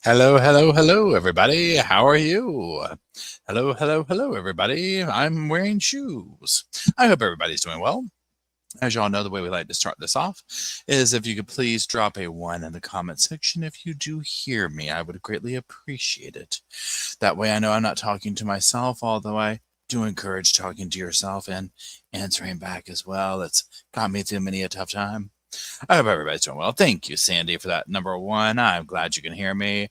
Hello, hello, hello, everybody. How are you? Hello, hello, hello, everybody. I'm wearing shoes. I hope everybody's doing well. As y'all know, the way we like to start this off is if you could please drop a 1 in the comment section if you do hear me. I would greatly appreciate it. That way I know I'm not talking to myself, although I do encourage talking to yourself and answering back as well. It's got me through many a tough time. I hope everybody's doing well. Thank you, Sandy, for that number 1. I'm glad you can hear me.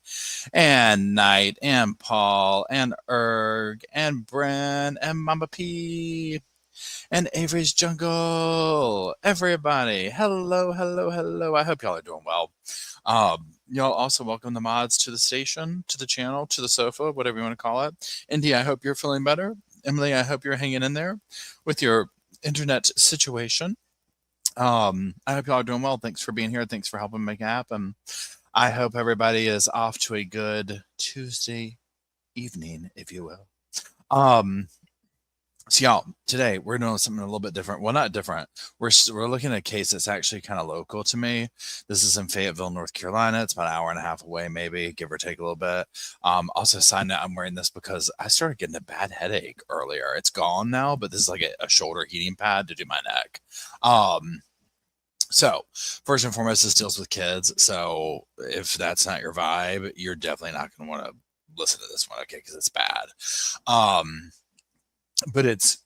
And Knight, and Paul, and Erg, and Bren, and Mama P, and Avery's Jungle. Everybody, hello, hello, hello. I hope y'all are doing well. Y'all also welcome the mods to the station, to the channel, to the sofa, whatever you want to call it. Indy, I hope you're feeling better. Emily, I hope you're hanging in there with your internet situation. I hope y'all are doing well. Thanks for being here. Thanks for helping make it happen. I hope everybody is off to a good Tuesday evening, if you will. So y'all, today we're doing something a little bit different. Well, not different. We're looking at a case that's actually kind of local to me. This is in Fayetteville, North Carolina. It's about an hour and a half away, maybe, give or take a little bit. Also, side note, I'm wearing this because I started getting a bad headache earlier. It's gone now, but this is like a shoulder heating pad to do my neck. So, first and foremost, this deals with kids. So, if that's not your vibe, you're definitely not going to want to listen to this one, okay? Because it's bad. But it's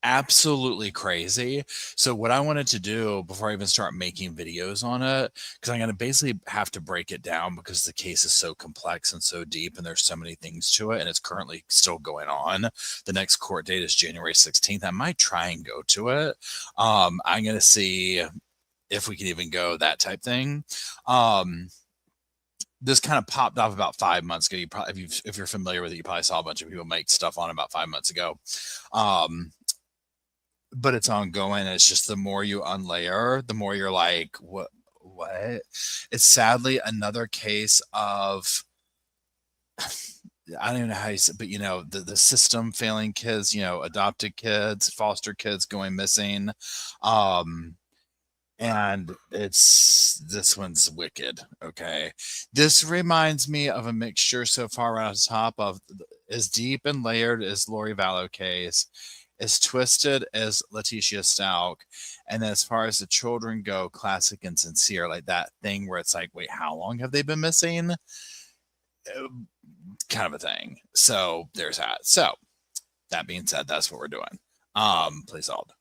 absolutely crazy. So, what I wanted to do before I even start making videos on it, because I'm going to basically have to break it down because the case is so complex and so deep, and there's so many things to it, and it's currently still going on. The next court date is January 16th. I might try and go to it. I'm going to see if we can even go, that type thing. This kind of popped off about 5 months ago. You probably, if you're familiar with it, you probably saw a bunch of people make stuff on it about 5 months ago. But it's ongoing. And it's just the more you unlayer, the more you're like, what? It's sadly another case of, I don't even know how you say, but the system failing kids, adopted kids, foster kids going missing. And this one's wicked. Okay, this reminds me of a mixture so far right on top of as deep and layered as Lori Vallow case, as twisted as Letitia Stalk, and as far as the children go, classic and sincere, like that thing where it's like, wait, how long have they been missing? Kind of a thing. So there's that. So that being said, that's what we're doing. Please hold.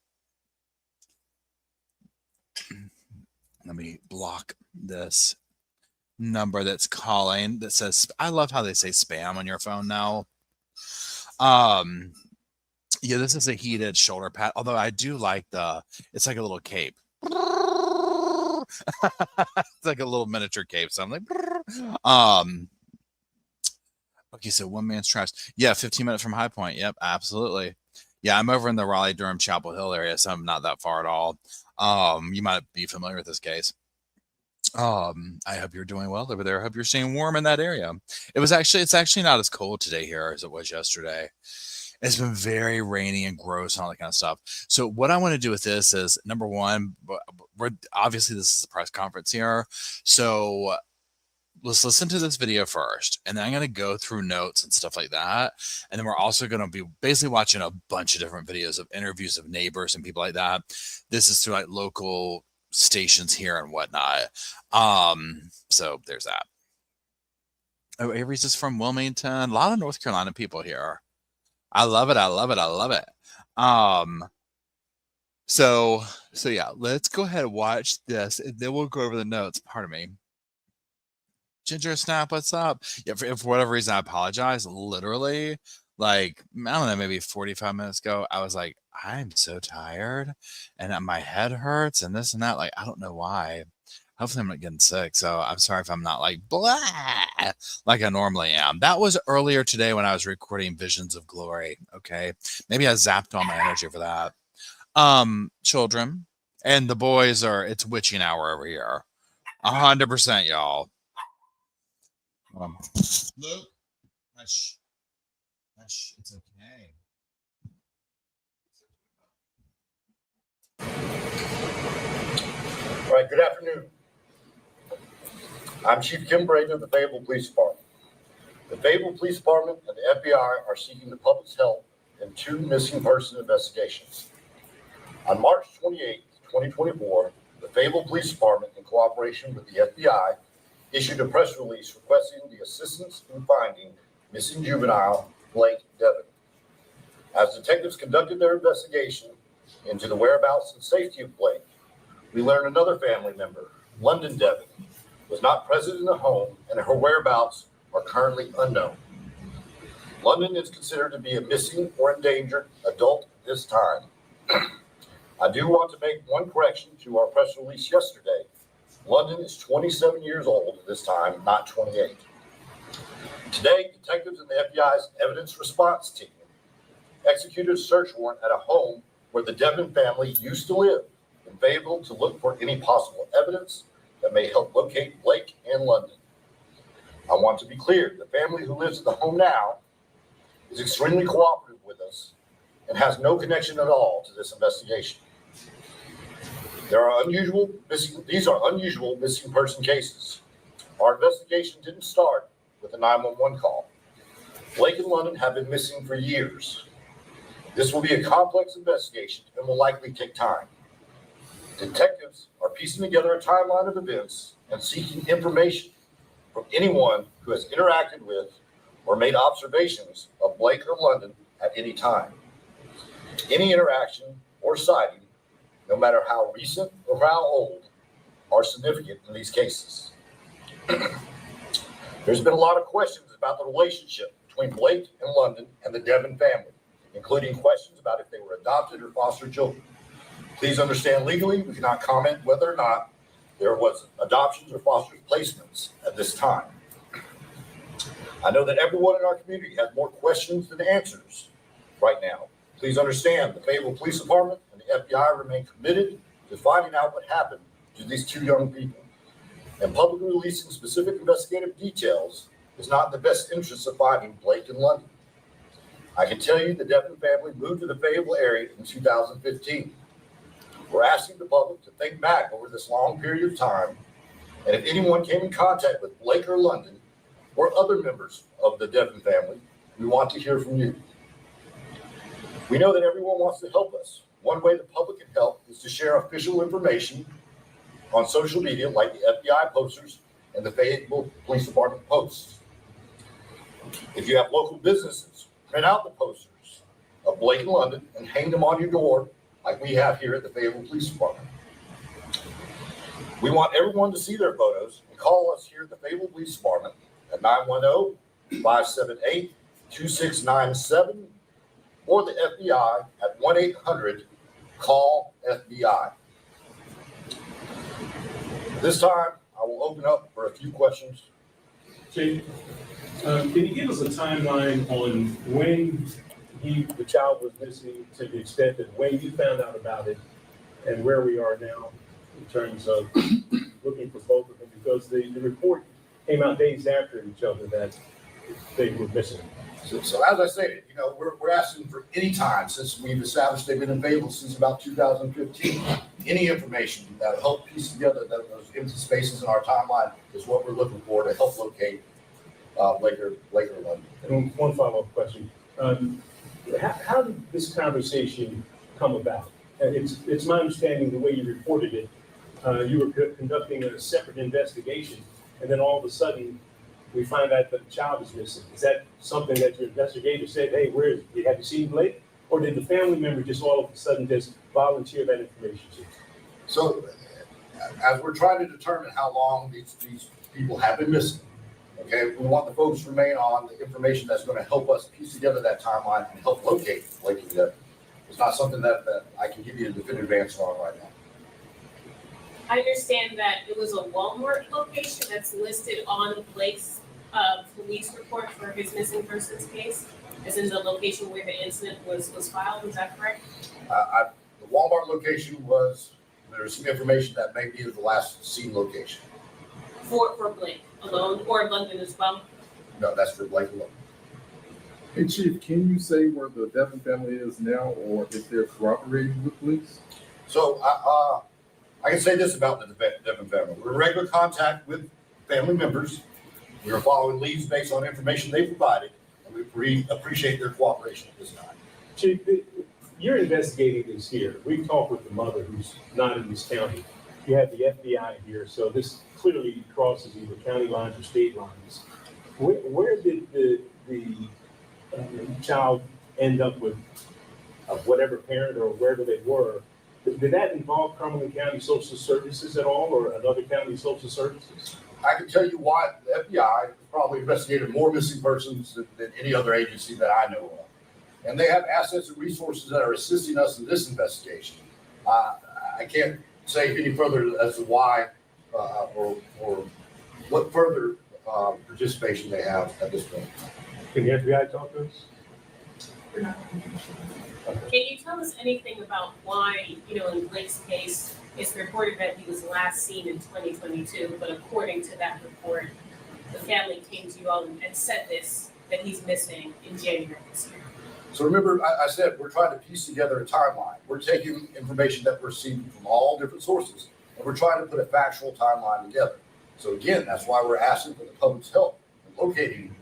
Let me block this number that's calling that says, I love how they say spam on your phone now. Yeah, this is a heated shoulder pad, although I do like it's like a little cape. It's like a little miniature cape. So I'm like, okay, so one man's trash. Yeah, 15 minutes from High Point. Yep, absolutely. Yeah, I'm over in the Raleigh-Durham Chapel Hill area, so I'm not that far at all. You might be familiar with this case. I hope you're doing well over there. I hope you're staying warm in that area. It's actually not as cold today here as it was yesterday. It's been very rainy and gross and all that kind of stuff. So what I want to do with this is, number one, obviously this is a press conference here. So let's listen to this video first, and then I'm going to go through notes and stuff like that. And then we're also going to be basically watching a bunch of different videos of interviews of neighbors and people like that. This is through like local stations here and whatnot. So there's that. Oh, Avery's is from Wilmington. A lot of North Carolina people here. I love it. I love it. I love it. So yeah, let's go ahead and watch this, and then we'll go over the notes. Pardon me. Ginger Snap, what's up? Yeah, for whatever reason, I apologize. Literally, like, I don't know, maybe 45 minutes ago, I was like, I'm so tired, and my head hurts, and this and that. Like, I don't know why. Hopefully, I'm not getting sick. So I'm sorry if I'm not like blah like I normally am. That was earlier today when I was recording Visions of Glory. Okay, maybe I zapped all my energy for that. Children and the boys it's witching hour over here. 100%, y'all. Luke, hush, it's okay. All right, good afternoon. I'm Chief Kim Bren of the Fayetteville Police Department. The Fayetteville Police Department and the FBI are seeking the public's help in 2 missing person investigations. On March 28, 2024, the Fayetteville Police Department, in cooperation with the FBI, issued a press release requesting the assistance in finding missing juvenile Blake Deven. As detectives conducted their investigation into the whereabouts and safety of Blake, we learned another family member, London Deven, was not present in the home and her whereabouts are currently unknown. London is considered to be a missing or endangered adult at this time. I do want to make one correction to our press release yesterday. London is 27 years old at this time, not 28. Today, detectives in the FBI's evidence response team executed a search warrant at a home where the Deven family used to live in Fayetteville to look for any possible evidence that may help locate Blake and London. I want to be clear, the family who lives at the home now is extremely cooperative with us and has no connection at all to this investigation. These are unusual missing person cases. Our investigation didn't start with a 911 call. Blake and London have been missing for years. This will be a complex investigation and will likely take time. Detectives are piecing together a timeline of events and seeking information from anyone who has interacted with or made observations of Blake or London at any time. Any interaction or sighting, no matter how recent or how old, are significant in these cases. There's been a lot of questions about the relationship between Blake and London and the Deven family, including questions about if they were adopted or foster children. Please understand, legally, we cannot comment whether or not there was adoptions or foster placements at this time. I know that everyone in our community has more questions than answers right now. Please understand, the Fayetteville Police Department and the FBI remain committed to finding out what happened to these 2 young people. And publicly releasing specific investigative details is not in the best interest of finding Blake and London. I can tell you the Deven family moved to the Fayetteville area in 2015. We're asking the public to think back over this long period of time, and if anyone came in contact with Blake or London or other members of the Deven family, we want to hear from you. We know that everyone wants to help us. One way the public can help is to share official information on social media like the FBI posters and the Fayetteville Police Department posts. If you have local businesses, print out the posters of Blake and London and hang them on your door like we have here at the Fayetteville Police Department. We want everyone to see their photos and call us here at the Fayetteville Police Department at 910-578-2697 or the FBI at 1-800-CALL-FBI. This time, I will open up for a few questions. Chief, can you give us a timeline on when the child was missing, to the extent that when you found out about it, and where we are now in terms of looking for both of them? Because the report came out days after each other that they were missing. So as I stated, we're asking for any time since we've established they've been in Fayetteville since about 2015. Any information that will help piece together those empty spaces in our timeline is what we're looking for to help locate Blake or London. And one follow-up question. How did this conversation come about? It's my understanding the way you reported it, you were conducting a separate investigation, and then all of a sudden we find out that the child is missing. Is that something that your investigator said, hey, where is he? Have you seen Blake? Or did the family member just all of a sudden just volunteer that information to you? So as we're trying to determine how long these people have been missing, okay, we want the folks to remain on the information that's going to help us piece together that timeline and help locate Blake and Deven. It's not something that I can give you a definitive answer on right now. I understand that it was a Walmart location that's listed on Blake's police report for his missing persons case, as in the location where the incident was filed. Is that correct? The Walmart location there's some information that may be the last seen location. For Blake alone, or London as well? No, that's for Blake alone. Hey, Chief, can you say where the Deven family is now, or if they're cooperating with police? So I can say this about the Deven family. We're in regular contact with family members. We are following leads based on information they provided, and we appreciate their cooperation at this time. Chief, you're investigating this here. We've talked with the mother who's not in this county. You have the FBI here, so this clearly crosses either county lines or state lines. Where did the child end up with whatever parent or wherever they were? Did that involve Cumberland County Social Services at all, or another county social services? I can tell you why the FBI probably investigated more missing persons than any other agency that I know of. And they have assets and resources that are assisting us in this investigation. I can't say any further as to why or what further participation they have at this point. Can the FBI talk to us? Can you tell us anything about why, in Blake's case, it's reported that he was last seen in 2022, but according to that report, the family came to you all and said that he's missing in January this year? So remember, I said we're trying to piece together a timeline. We're taking information that we're seeing from all different sources, and we're trying to put a factual timeline together. So again, that's why we're asking for the public's help in locating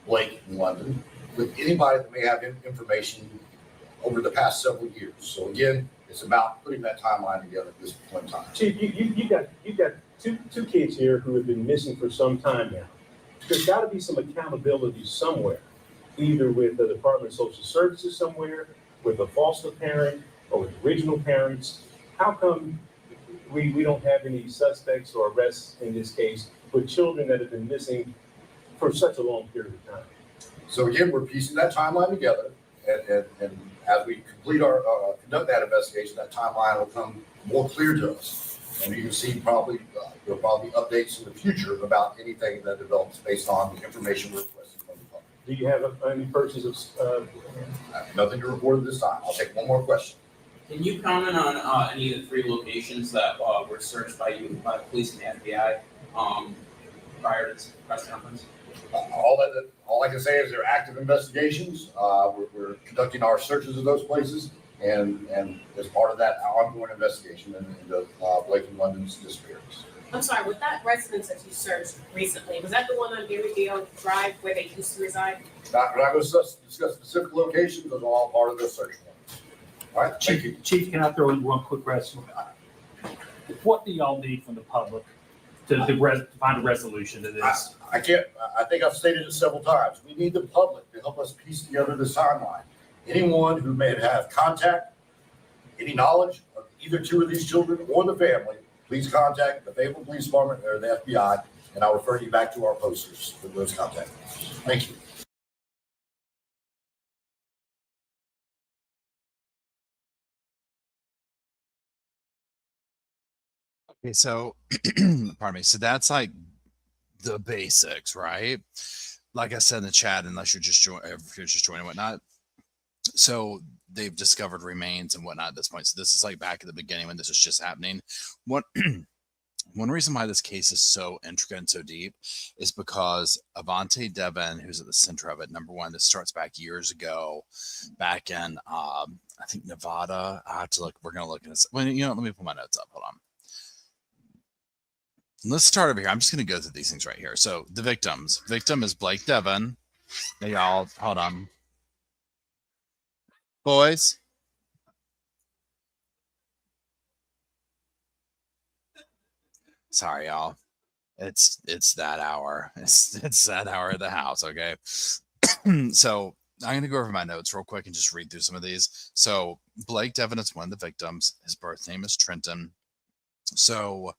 Blake in London with anybody that may have information over the past several years. So again, it's about putting that timeline together at this point in time. Chief, you got two kids here who have been missing for some time now. There's got to be some accountability somewhere, either with the Department of Social Services somewhere, with a foster parent, or with original parents. How come we don't have any suspects or arrests in this case with children that have been missing for such a long period of time? So again, we're piecing that timeline together, and as we conduct that investigation, that timeline will come more clear to us. And you can see there'll probably updates in the future about anything that develops based on the information we're requesting from the public. Do you have any persons of? I have nothing to report at this time. I'll take one more question. Can you comment on any of the 3 locations that were searched by you, by the police and the FBI prior to this press conference? All I can say is they're active investigations. We're conducting our searches of those places, and as part of that ongoing investigation into Blake and London's disappearance. I'm sorry, with that residence that you searched recently, was that the one on Berrydale Drive where they used to reside? We're not going to discuss specific locations. Those are all part of the search warrant. All right, thank you. Chief, can I throw in one quick question? What do y'all need from the public to find a resolution to this? I think I've stated it several times. We need the public to help us piece together this timeline. Anyone who may have contact, any knowledge of either 2 of these children or the family, please contact the Fayetteville Police Department or the FBI, and I'll refer you back to our posters for those contact. Thank you. Okay, so pardon me. So that's like the basics, right? Like I said in the chat, unless you're just joining whatnot. So they've discovered remains and whatnot at this point. So this is like back at the beginning when this was just happening. One reason why this case is so intricate and so deep is because Avantae Deven, who's at the center of it, number one, this starts back years ago, back in I think Nevada. I have to look. We're gonna look at this. Well, let me pull my notes up. Hold on. Let's start over here. I'm just going to go through these things right here. So the victim is Blake Deven. Now y'all, hold on. Boys. Sorry, y'all. It's that hour. It's that hour of the house, okay? So I'm going to go over my notes real quick and just read through some of these. So Blake Deven is one of the victims. His birth name is Trenton. So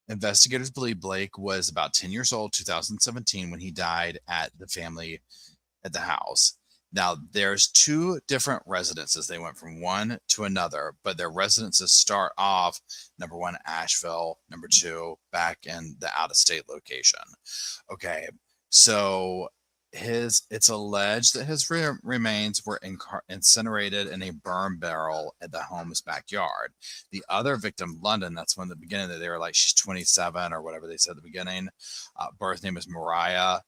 investigators believe Blake was about 10 years old, 2017, when he died at the house. Now, there's 2 different residences. They went from one to another, but their residences start off, number 1, Asheville, number 2, back in the out-of-state location. Okay, so it's alleged that his remains were incinerated in a burn barrel at the home's backyard. The other victim, London, that's when the beginning that they were like, she's 27 or whatever they said at the beginning. Birth name is Mariah.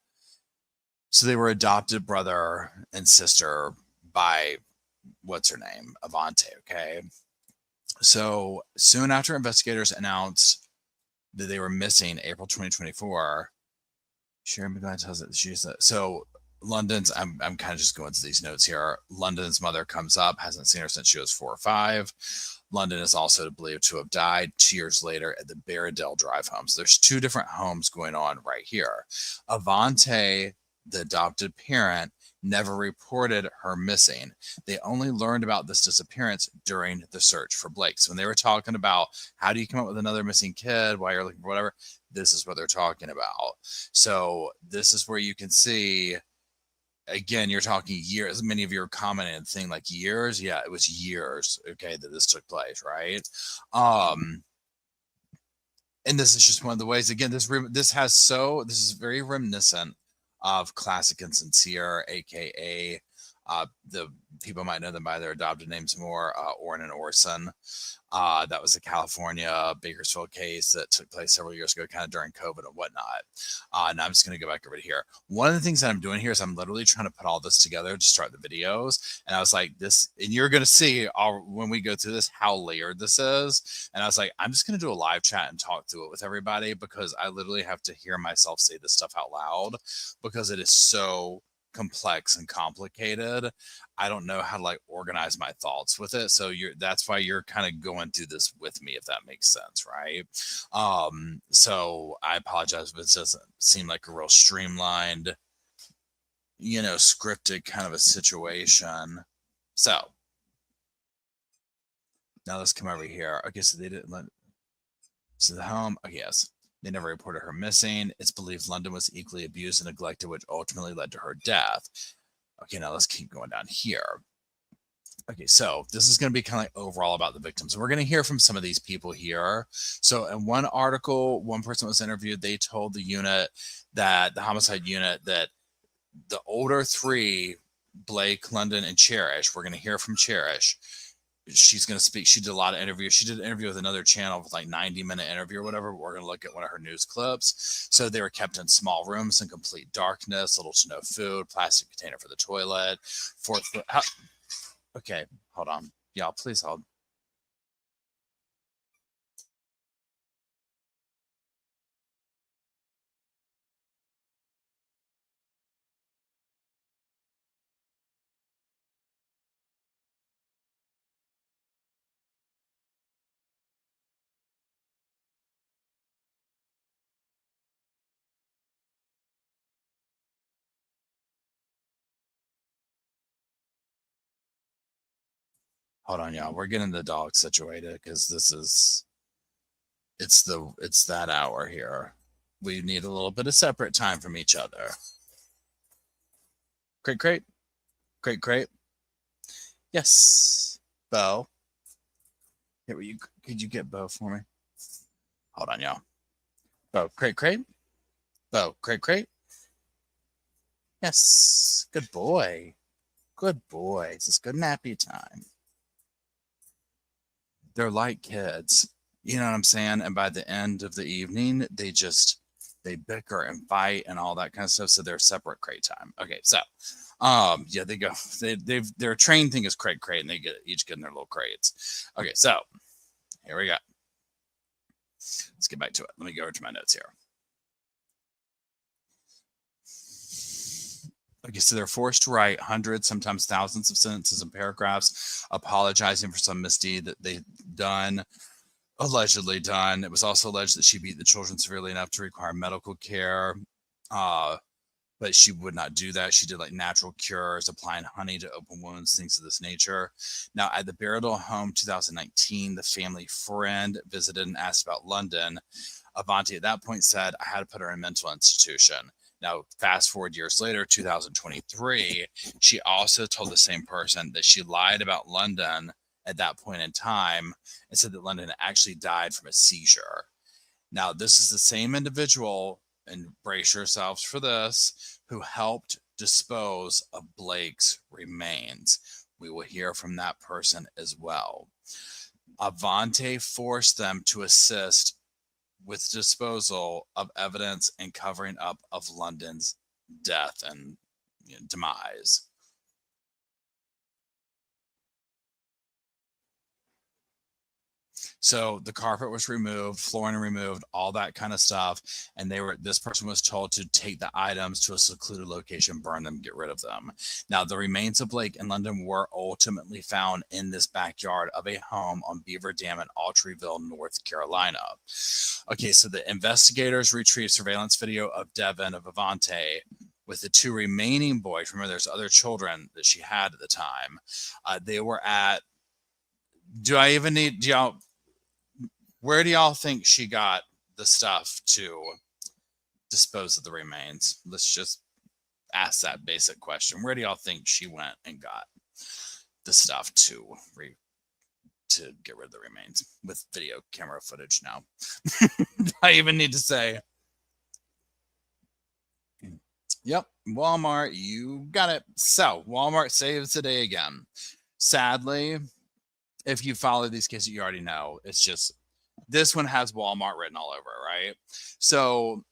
So they were adopted brother and sister by, what's her name? Avantae, okay? So soon after investigators announced that they were missing April 2024. Sharon McGuire tells it she's so London's. I'm kind of just going to these notes here. London's mother comes up, hasn't seen her since she was 4 or 5. London is also believed to have died 2 years later at the Barradell Drive home. So there's 2 different homes going on right here. Avantae, the adopted parent, never reported her missing. They only learned about this disappearance during the search for Blake. So when they were talking about how do you come up with another missing kid while you're looking for whatever, this is what they're talking about. So this is where you can see, again, you're talking years. Many of you are commenting and saying like years. Yeah, it was years, okay, that this took place, right? And this is just one of the ways, again, this is very reminiscent of Classic and Sincere, aka the people might know them by their adopted names more, Orrin and Orson. That was a California Bakersfield case that took place several years ago, kind of during COVID and whatnot. And I'm just going to go back over to here. One of the things that I'm doing here is I'm literally trying to put all this together to start the videos. And I was like, this, and you're going to see when we go through this, how layered this is. And I was like, I'm just going to do a live chat and talk through it with everybody, because I literally have to hear myself say this stuff out loud, because it is so complex and complicated. I don't know how to like organize my thoughts with it. So that's why you're kind of going through this with me, if that makes sense, right? So I apologize if it doesn't seem like a real streamlined, scripted kind of a situation. So now let's come over here. Okay, so they didn't let the home. Okay, yes. They never reported her missing. It's believed London was equally abused and neglected, which ultimately led to her death. Okay, now let's keep going down here. Okay, so this is going to be kind of like overall about the victims. We're going to hear from some of these people here. So in one article, one person was interviewed. They told the unit, that the homicide unit, that the older 3, Blake, London, and Cherish, we're going to hear from Cherish. She's going to speak. She did a lot of interviews. She did an interview with another channel with like 90-minute interview or whatever. We're going to look at one of her news clips. So they were kept in small rooms in complete darkness, little to no food, plastic container for the toilet. Okay, hold on. Y'all, please hold. Hold on, y'all. We're getting the dog situated, because it's that hour here. We need a little bit of separate time from each other. Crate. Yes, Bo. Here, could you get Bo for me? Hold on, y'all. Bo, crate. Bo, crate. Yes, good boy. It's good nappy time. They're like kids, you know what I'm saying? And by the end of the evening, they bicker and fight and all that kind of stuff. So they're separate crate time. Okay, so yeah, they go. Their train thing is crate, and they each get in their little crates. Okay, so here we go. Let's get back to it. Let me go over to my notes here. Okay, so they're forced to write hundreds, sometimes thousands of sentences and paragraphs, apologizing for some misdeed that they've allegedly done. It was also alleged that she beat the children severely enough to require medical care, but she would not do that. She did like natural cures, applying honey to open wounds, things of this nature. Now, at the Barradell home 2019, the family friend visited and asked about London. Avantae at that point said, I had to put her in a mental institution. Now, fast forward years later, 2023, she also told the same person that she lied about London at that point in time and said that London actually died from a seizure. Now, this is the same individual, and brace yourselves for this, who helped dispose of Blake's remains. We will hear from that person as well. Avantae forced them to assist with disposal of evidence and covering up of London's death and demise. So the carpet was removed, flooring removed, all that kind of stuff. And this person was told to take the items to a secluded location, burn them, get rid of them. Now, the remains of Blake in London were ultimately found in this backyard of a home on Beaver Dam in Autryville, North Carolina. Okay, so the investigators retrieved surveillance video of Deven of Avantae with the 2 remaining boys. Remember, there's other children that she had at the time. They were at, where do y'all think she got the stuff to dispose of the remains? Let's just ask that basic question. Where do y'all think she went and got the stuff to get rid of the remains with video camera footage now? I even need to say, yep, Walmart, you got it. So Walmart saves the day again. Sadly, if you follow these cases, you already know it's just, this one has Walmart written all over it, right? So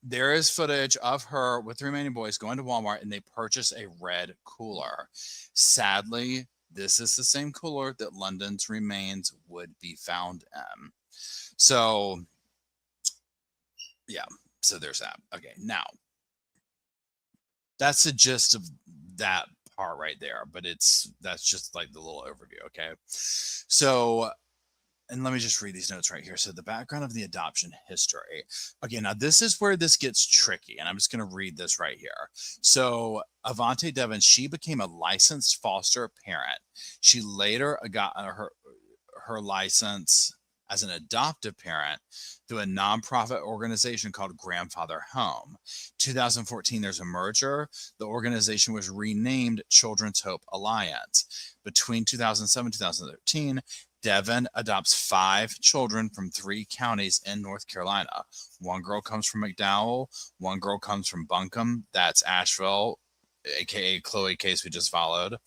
there is footage of her with the remaining boys going to Walmart, and they purchase a red cooler. Sadly, this is the same cooler that London's remains would be found in. So, yeah, so there's that. Okay, now, that's the gist of that part right there, but that's just like the little overview, okay? So, and let me just read these notes right here. So the background of the adoption history. Okay, now this is where this gets tricky, and I'm just going to read this right here. So Avantae Deven, she became a licensed foster parent. She later got her license as an adoptive parent through a nonprofit organization called Grandfather Home. 2014, there's a merger. The organization was renamed Children's Hope Alliance. Between 2007 and 2013, Deven adopts 5 children from 3 counties in North Carolina. 1 girl comes from McDowell, 1 girl comes from Buncombe, that's Asheville, aka Chloe case we just followed,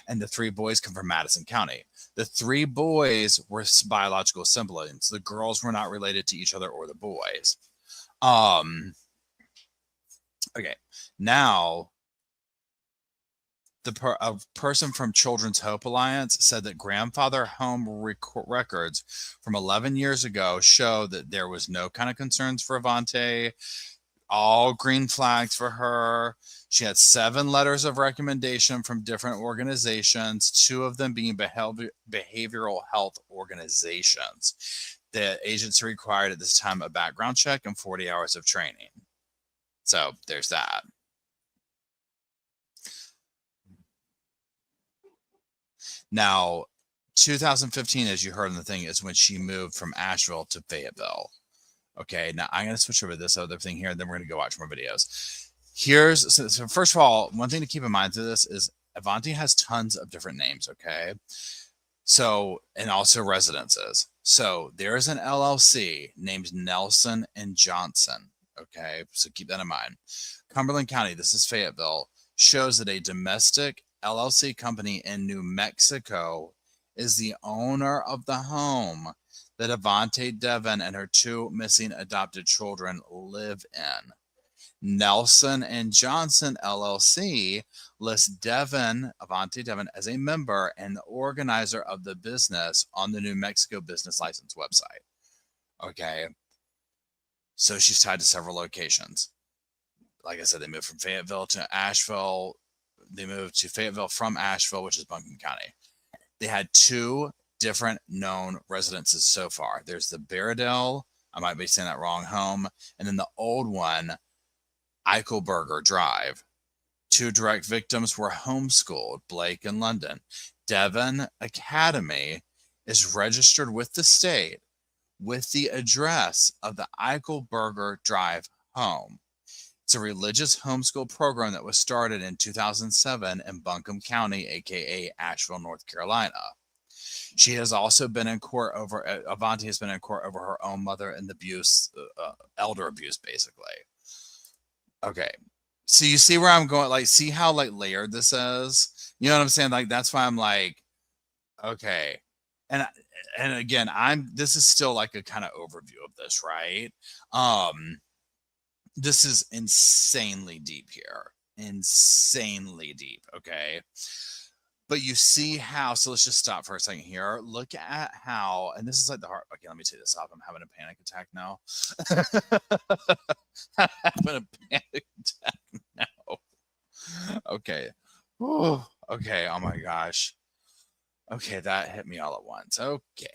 and the 3 boys come from Madison County. The 3 boys were biological siblings. The girls were not related to each other or the boys. Okay, now a person from Children's Hope Alliance said that Grandfather Home records from 11 years ago show that there was no kind of concerns for Avantae, all green flags for her. She had 7 letters of recommendation from different organizations, 2 of them being behavioral health organizations. The agency required at this time a background check and 40 hours of training. So there's that. Now, 2015, as you heard in the thing, is when she moved from Asheville to Fayetteville. Okay, now I'm going to switch over to this other thing here, and then we're going to go watch more videos. So first of all, one thing to keep in mind to this is Avantae has tons of different names, okay? So, and also residences. So there is an LLC named Nelson and Johnson, okay? So keep that in mind. Cumberland County, this is Fayetteville, shows that a domestic LLC company in New Mexico is the owner of the home that Avantae Deven and her 2 missing adopted children live in. Nelson and Johnson LLC lists Avantae Deven as a member and the organizer of the business on the New Mexico business license website. Okay. So she's tied to several locations. Like I said, they moved from Fayetteville to Asheville. They moved to Fayetteville from Asheville, which is Buncombe County. They had 2 different known residences so far. There's the Baradell, I might be saying that wrong, home, and then the old one, Eichelberger Drive. 2 direct victims were homeschooled, Blake and London. Deven Academy is registered with the state with the address of the Eichelberger Drive home. It's a religious homeschool program that was started in 2007 in Buncombe County, aka Asheville, North Carolina. She has also been in court over, Avantae has been in court over her own mother and the abuse, elder abuse, basically. Okay. So you see where I'm going, like, see how like layered this is? You know what I'm saying? Like, that's why I'm like, okay. And again, this is still like a kind of overview of this, right? This is insanely deep here. Insanely deep, okay? But you see how, so let's just stop for a second here. Look at how, and this is like the heart. Okay, let me take this off. I'm having a panic attack now. I'm having a panic attack now. Okay. Ooh, okay. Oh my gosh. Okay, that hit me all at once. Okay.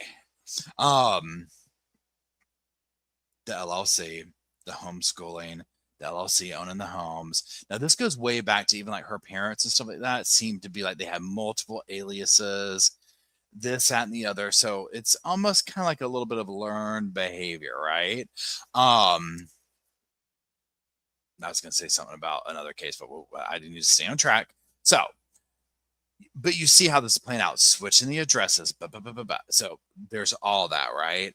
The LLC, the homeschooling, the LLC owning the homes. Now this goes way back to even like her parents and stuff like that. It seemed to be like they had multiple aliases, this, that, and the other. So it's almost kind of like a little bit of learned behavior, right? I was going to say something about another case, but I didn't need to stay on track. So, but you see how this is playing out, switching the addresses. So there's all that, right?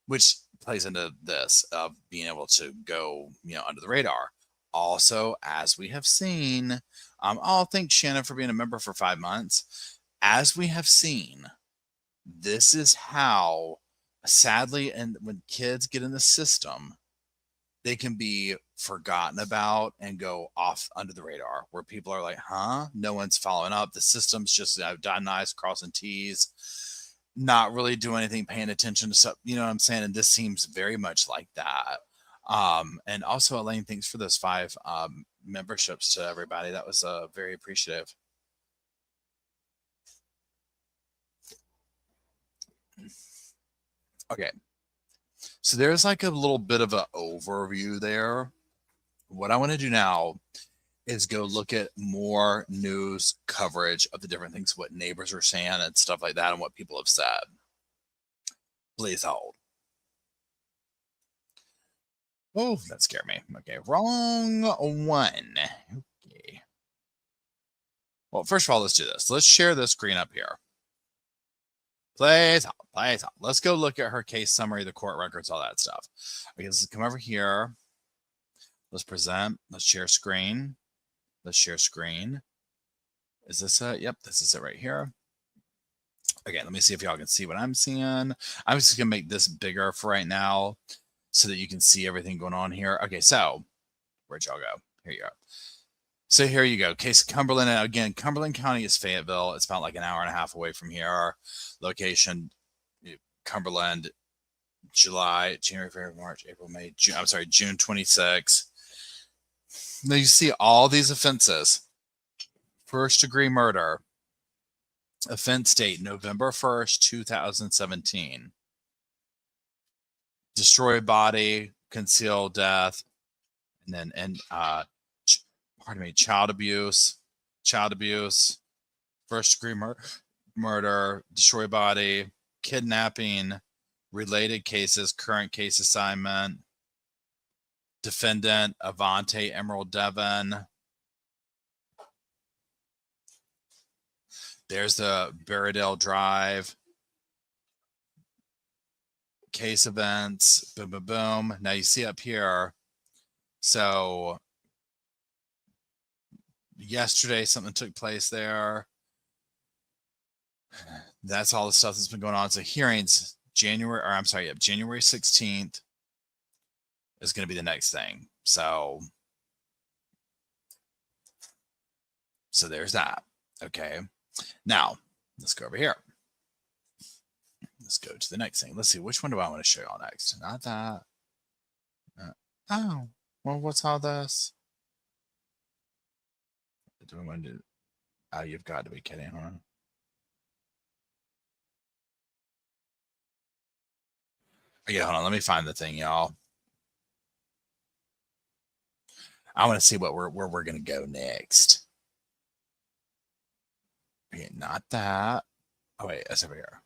Which plays into this of being able to go, under the radar. Also, as we have seen, I'll thank Shannon for being a member for 5 months. As we have seen, this is how, sadly, and when kids get in the system, they can be forgotten about and go off under the radar, where people are like, no one's following up. The system's just dotting I's, crossing T's, not really doing anything, paying attention to stuff. You know what I'm saying? And this seems very much like that. And also, Elaine, thanks for those 5 memberships to everybody. That was very appreciative. Okay. So there's like a little bit of an overview there. What I want to do now is go look at more news coverage of the different things, what neighbors are saying and stuff like that, and what people have said. Please hold. Oh, that scared me. Okay, wrong one. Okay. Well, first of all, let's do this. Let's share this screen up here. Please hold. Please hold. Let's go look at her case summary, the court records, all that stuff. Okay, let's come over here. Let's present. Let's share screen. Let's share screen. Is this it? Yep, this is it right here. Okay, let me see if y'all can see what I'm seeing. I'm just gonna make this bigger for right now so that you can see everything going on here. Okay, so where'd y'all go? Here you go. So here you go. Case Cumberland. And again, Cumberland County is Fayetteville. It's about like an hour and a half away from here. Location, Cumberland, July, January, February, March, April, May, June. I'm sorry, June 26. Now you see all these offenses. First degree murder. Offense date, November 1st, 2017. Destroy body, conceal death, and then child abuse, first degree murder, destroy body, kidnapping, related cases, current case assignment, defendant, Avantae, Emerald, Deven. There's the Barradale Drive. Case events, boom, boom, boom. Now you see up here. So yesterday, something took place there. That's all the stuff that's been going on. So hearings, January 16th is going to be the next thing. So there's that. Okay. Now, let's go over here. Let's go to the next thing. Let's see, which one do I want to show y'all next? Not that. Oh, well, what's all this? Do we want to do? Oh, you've got to be kidding, huh? Okay, hold on. Let me find the thing, y'all. I want to see where we're going to go next. Okay, not that. Oh, wait, that's over here.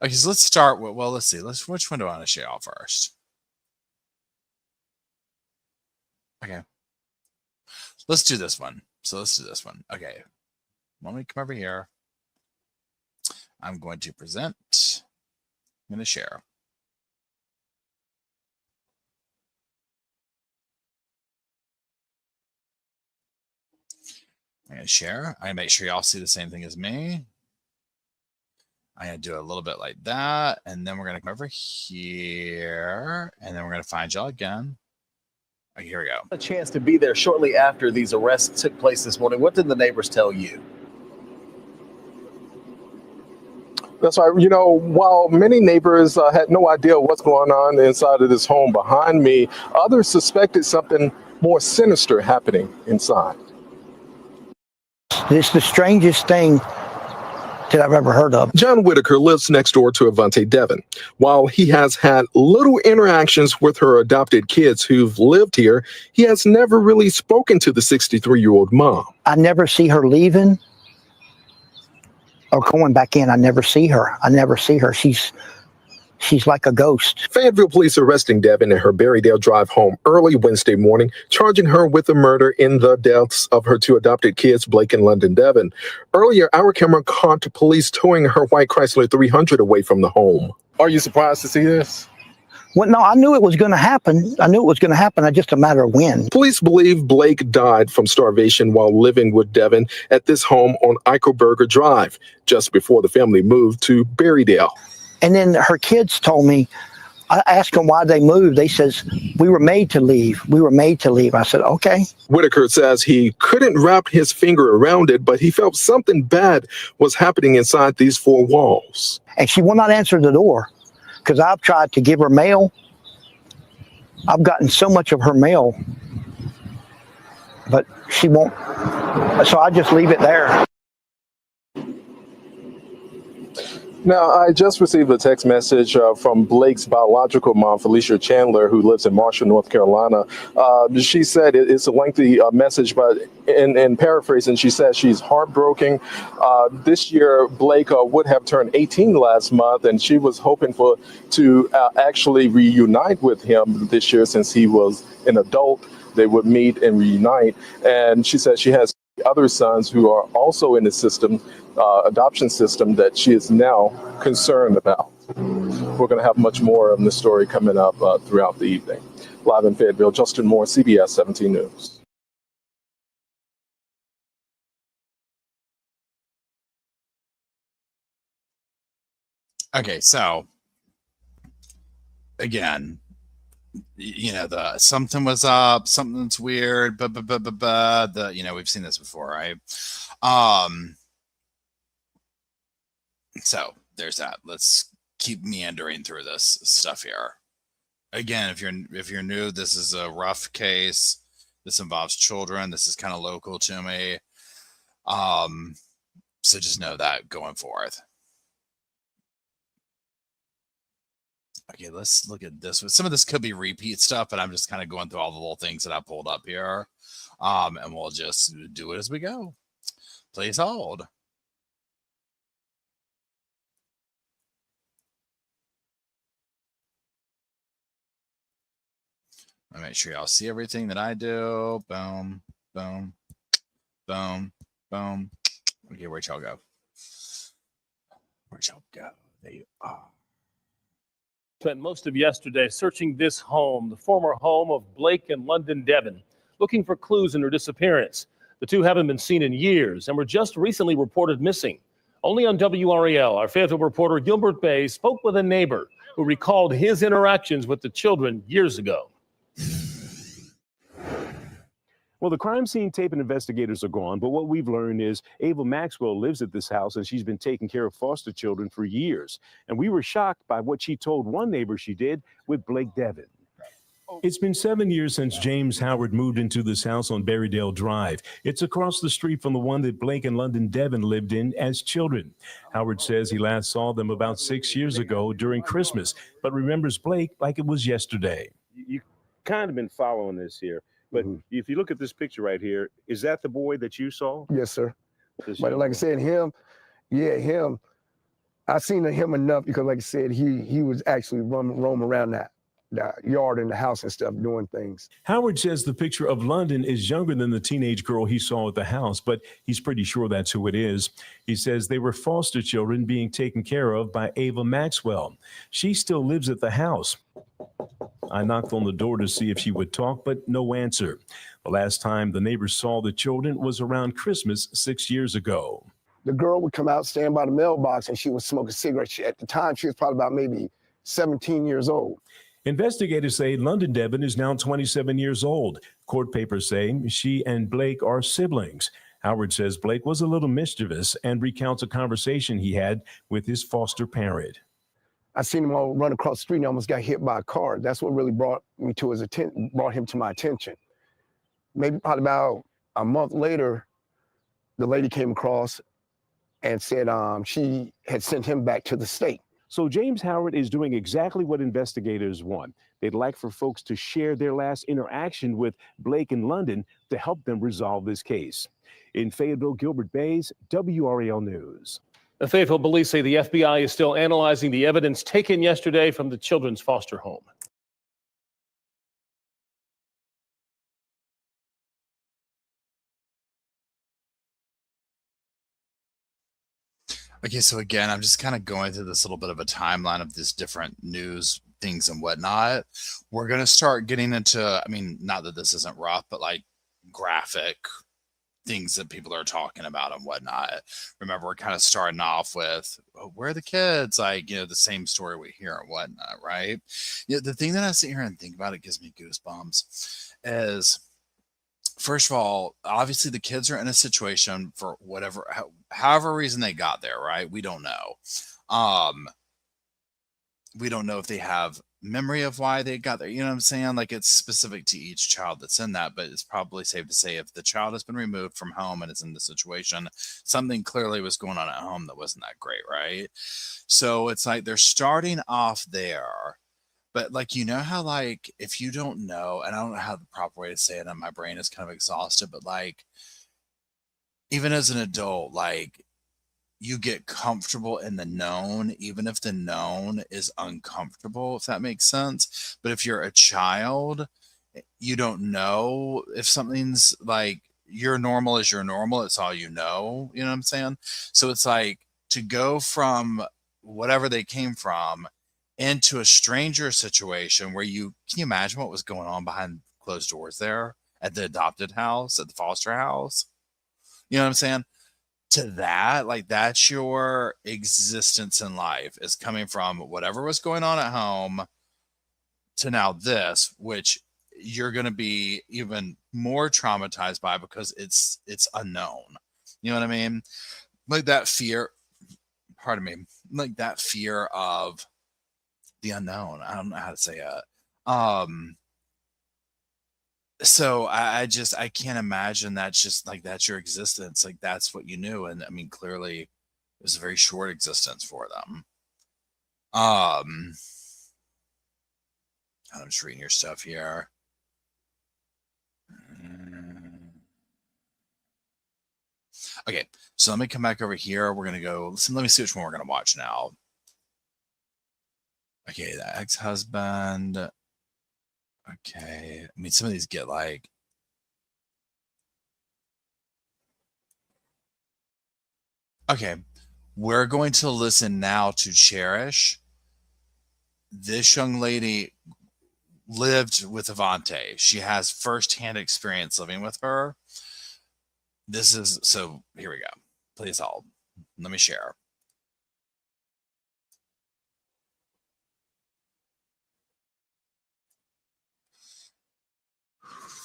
Okay, so let's start with, well, let's see. Which one do I want to show y'all first? Okay. Let's do this one. So let's do this one. Okay. Let me come over here. I'm going to present. I'm going to share. I'm going to share. I'm going to make sure y'all see the same thing as me. I'm going to do a little bit like that. And then we're going to come over here. And then we're going to find y'all again. Okay, here we go. A chance to be there shortly after these arrests took place this morning. What did the neighbors tell you? That's right. You know, while many neighbors had no idea what's going on inside of this home behind me, others suspected something more sinister happening inside. It's the strangest thing that I've ever heard of. John Whitaker lives next door to Avantae Deven. While he has had little interactions with her adopted kids who've lived here, he has never really spoken to the 63-year-old mom. I never see her leaving or going back in. I never see her. She's like a ghost. Fayetteville police arresting Deven at her Berrydale Drive home early Wednesday morning, charging her with the murder in the deaths of her two adopted kids, Blake and London Deven. Earlier, our camera caught police towing her white Chrysler 300 away from the home. Are you surprised to see this? Well, no, I knew it was going to happen. It's just a matter of when. Police believe Blake died from starvation while living with Deven at this home on Eichelberger Drive, just before the family moved to Berrydale. And then her kids told me, I asked them why they moved. They says, we were made to leave. I said, okay. Whitaker says he couldn't wrap his finger around it, but he felt something bad was happening inside these four walls. And she will not answer the door because I've tried to give her mail. I've gotten so much of her mail, but she won't. So I just leave it there. Now, I just received a text message from Blake's biological mom, Felicia Chandler, who lives in Marshall, North Carolina. She said it's a lengthy message, but in paraphrasing, she said she's heartbroken. This year, Blake would have turned 18 last month, and she was hoping to actually reunite with him this year since he was an adult. They would meet and reunite. And she said she has other sons who are also in the system, adoption system, that she is now concerned about. We're going to have much more on this story coming up throughout the evening. Live in Fayetteville, Justin Moore, CBS 17 News. Okay, so again, you know, something was up, something's weird, we've seen this before, right? So there's that. Let's keep meandering through this stuff here. Again, if you're new, this is a rough case. This involves children. This is kind of local to me. So just know that going forth. Okay, let's look at this. Some of this could be repeat stuff, but I'm just kind of going through all the little things that I pulled up here. And we'll just do it as we go. Please hold. I'll make sure y'all see everything that I do. Boom, boom, boom, boom. Okay, where'd y'all go? Where'd y'all go? There you are. Spent most of yesterday searching this home, the former home of Blake and London Deven, looking for clues in her disappearance. The two haven't been seen in years and were just recently reported missing. Only on WRAL, our Fayetteville reporter Gilbert Bay spoke with a neighbor who recalled his interactions with the children years ago. Well, the crime scene tape and investigators are gone, but what we've learned is Ava Maxwell lives at this house and she's been taking care of foster children for years. And we were shocked by what she told one neighbor she did with Blake Deven. It's been 7 years since James Howard moved into this house on Berrydale Drive. It's across the street from the one that Blake and London Deven lived in as children. Howard says he last saw them about 6 years ago during Christmas, but remembers Blake like it was yesterday. You've kind of been following this here. But if you look at this picture right here, is that the boy that you saw? Yes, sir. But like I said, him, I seen him enough because, like I said, he was actually roaming around the yard and the house and stuff doing things. Howard says the picture of London is younger than the teenage girl he saw at the house, but he's pretty sure that's who it is. He says they were foster children being taken care of by Ava Maxwell. She still lives at the house. I knocked on the door to see if she would talk, but no answer. The last time the neighbors saw the children was around Christmas 6 years ago. The girl would come out, stand by the mailbox, and she would smoke a cigarette. At the time, she was probably about maybe 17 years old. Investigators say London Deven is now 27 years old. Court papers say she and Blake are siblings. Howard says Blake was a little mischievous and recounts a conversation he had with his foster parent. I seen him all run across the street and almost got hit by a car. That's what really brought him to my attention. Maybe probably about a month later, the lady came across and said she had sent him back to the state. So James Howard is doing exactly what investigators want. They'd like for folks to share their last interaction with Blake in London to help them resolve this case. In Fayetteville, Gilbert Bays, WRAL News. The Fayetteville police say the FBI is still analyzing the evidence taken yesterday from the children's foster home. Okay, so again, I'm just kind of going through this little bit of a timeline of this different news things and whatnot. We're going to start getting into, I mean, not that this isn't rough, but like graphic things that people are talking about and whatnot. Remember, we're kind of starting off with, oh, where are the kids? Like, you know, the same story we hear and whatnot, right? You know, the thing that I sit here and think about, it gives me goosebumps, is first of all, obviously the kids are in a situation for whatever, however reason they got there, right? We don't know. We don't know if they have memory of why they got there. You know what I'm saying? Like, it's specific to each child that's in that, but it's probably safe to say if the child has been removed from home and is in the situation, something clearly was going on at home that wasn't that great, right? So it's like they're starting off there. But like, you know how, like, if you don't know, and I don't know how the proper way to say it, and my brain is kind of exhausted, but like, even as an adult, like, you get comfortable in the known, even if the known is uncomfortable, if that makes sense. But if you're a child, you don't know if something's like, your normal is your normal. It's all you know. You know what I'm saying? So it's like to go from whatever they came from into a stranger situation where can you imagine what was going on behind closed doors there at the adopted house, at the foster house? You know what I'm saying? To that, like, that's your existence in life, is coming from whatever was going on at home to now this, which you're going to be even more traumatized by because it's unknown. You know what I mean? Like that fear, pardon me, like that fear of the unknown. I don't know how to say it. So I can't imagine that's just like, that's your existence. Like, that's what you knew. And I mean, clearly it was a very short existence for them. I'm just reading your stuff here. Okay, so let me come back over here. We're going to go, listen, let me see which one we're going to watch now. Okay, the ex-husband. Okay, I mean, some of these get like, okay, we're going to listen now to Cherish. This young lady lived with Avantae. She has firsthand experience living with her. This is, so here we go. Please hold. Let me share.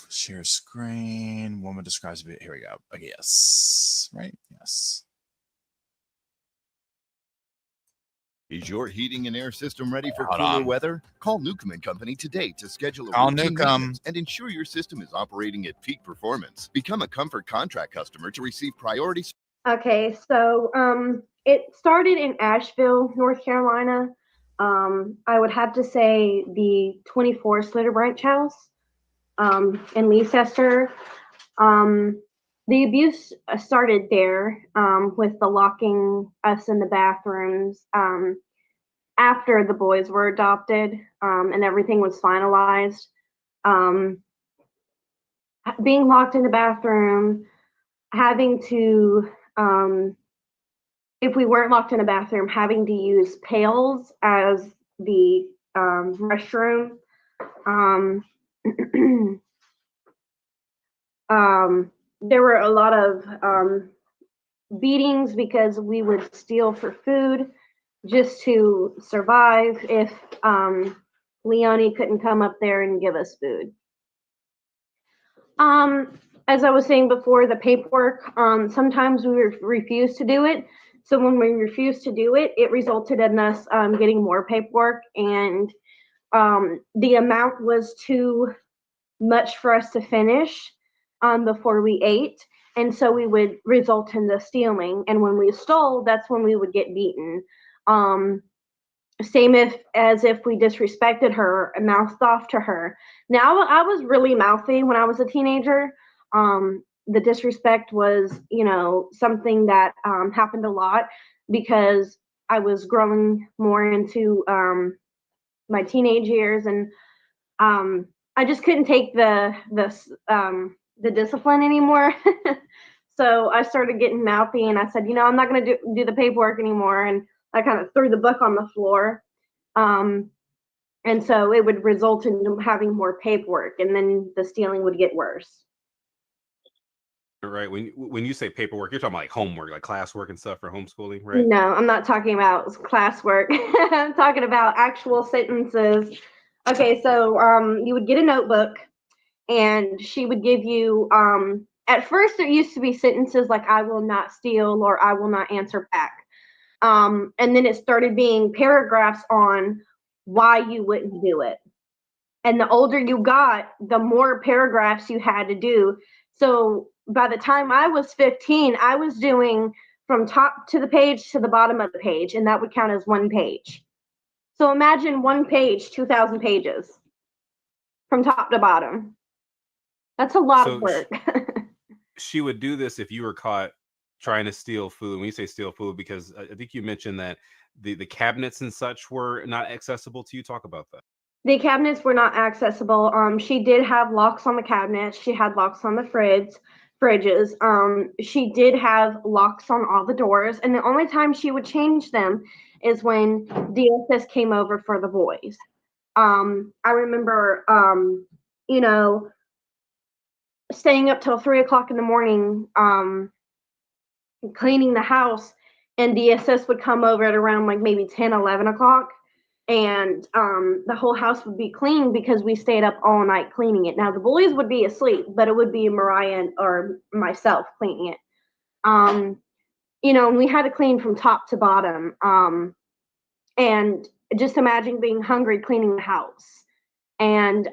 Share screen. Woman describes a bit. Here we go. Okay, yes. Right? Yes. Is your heating and air system ready for Hold cooler on. weather? Call Newcomb & Company today to schedule a Call routine Newcomb. maintenance and ensure your system is operating at peak performance. Become a Comfort Contract customer to receive priority. Okay, so it started in Asheville, North Carolina. I would have to say the 24 Slitter Branch House in Leicester. The abuse started there with the locking us in the bathrooms after the boys were adopted and everything was finalized. Being locked in the bathroom, having to, if we weren't locked in a bathroom, having to use pails as the restroom. There were a lot of beatings because we would steal for food just to survive. If Leonie couldn't come up there and give us food. As I was saying before, the paperwork, sometimes we refused to do it. So when we refused to do it, it resulted in us getting more paperwork, and the amount was too much for us to finish before we ate. And so we would result in the stealing. And when we stole, that's when we would get beaten. Same as if we disrespected her and mouthed off to her. Now, I was really mouthy when I was a teenager. The disrespect was, something that happened a lot because I was growing more into my teenage years, and I just couldn't take the discipline anymore. So I started getting mouthy, and I said, I'm not going to do the paperwork anymore. And I kind of threw the book on the floor. And so it would result in having more paperwork, and then the stealing would get worse. Right. When you say paperwork, you're talking about like homework, like classwork and stuff for homeschooling, right? No, I'm not talking about classwork. I'm talking about actual sentences. Okay, so you would get a notebook, and she would give you, at first it used to be sentences like "I will not steal" or "I will not answer back." And then it started being paragraphs on why you wouldn't do it. And the older you got, the more paragraphs you had to do. So by the time I was 15, I was doing from top to the page to the bottom of the page, and that would count as one page. So imagine one page, 2,000 pages from top to bottom. That's a lot of work. She would do this if you were caught trying to steal food. When you say steal food, because I think you mentioned that the cabinets and such were not accessible to you. Talk about that. The cabinets were not accessible. She did have locks on the cabinets. She had locks on the fridges. She did have locks on all the doors. And the only time she would change them is when DSS came over for the boys. I remember, staying up till 3 o'clock in the morning, cleaning the house, and DSS would come over at around like maybe 10, 11 o'clock. And the whole house would be clean because we stayed up all night cleaning it. Now the boys would be asleep, but it would be Mariah or myself cleaning it. And we had to clean from top to bottom. And just imagine being hungry cleaning the house. And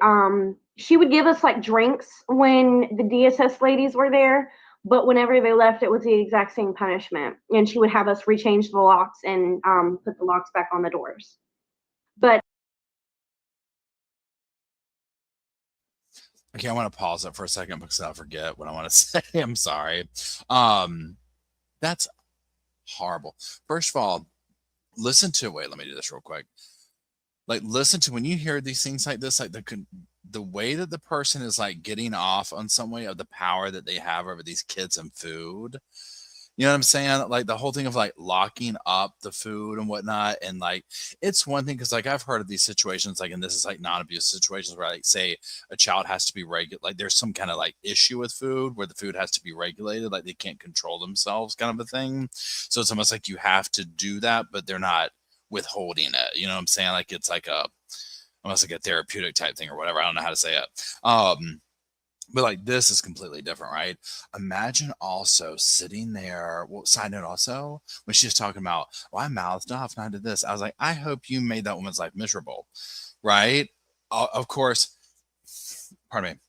she would give us like drinks when the DSS ladies were there, but whenever they left, it was the exact same punishment. And she would have us rechange the locks and put the locks back on the doors. But okay, I want to pause it for a second because I'll forget what I want to say. I'm sorry. That's horrible. First of all, listen to, wait, let me do this real quick. Like, listen to when you hear these things like this, like the way that the person is like getting off on some way of the power that they have over these kids and food. You know what I'm saying? Like the whole thing of like locking up the food and whatnot. And like, it's one thing because like I've heard of these situations, like, and this is like non-abuse situations where like say a child has to be regulated, like there's some kind of like issue with food where the food has to be regulated, like they can't control themselves kind of a thing. So it's almost like you have to do that, but they're not withholding it. You know what I'm saying? Like it's like almost like a therapeutic type thing or whatever. I don't know how to say it. But like this is completely different, right? Imagine also sitting there. Well, side note also, when she was talking about, well, I mouthed off and I did this. I was like, I hope you made that woman's life miserable, right? Of course, pardon me.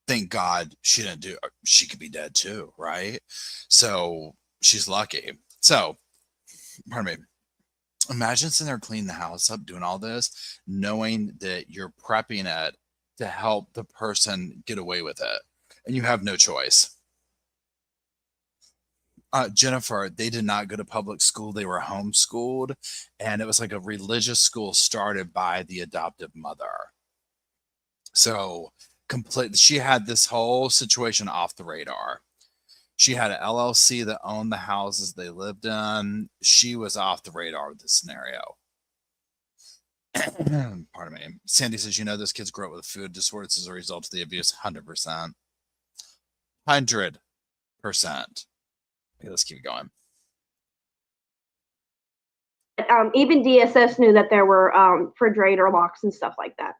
Thank God she didn't do, she could be dead too, right? So she's lucky. So, pardon me. Imagine sitting there cleaning the house up, doing all this, knowing that you're prepping it to help the person get away with it, and you have no choice. Jennifer, they did not go to public school. They were homeschooled, and it was like a religious school started by the adoptive mother. So she had this whole situation off the radar. She had an LLC that owned the houses they lived in. She was off the radar with this scenario. Pardon me. Sandy says, those kids grow up with food disorders as a result of the abuse. 100%. 100%. Okay, let's keep going. even DSS knew that there were refrigerator locks and stuff like that.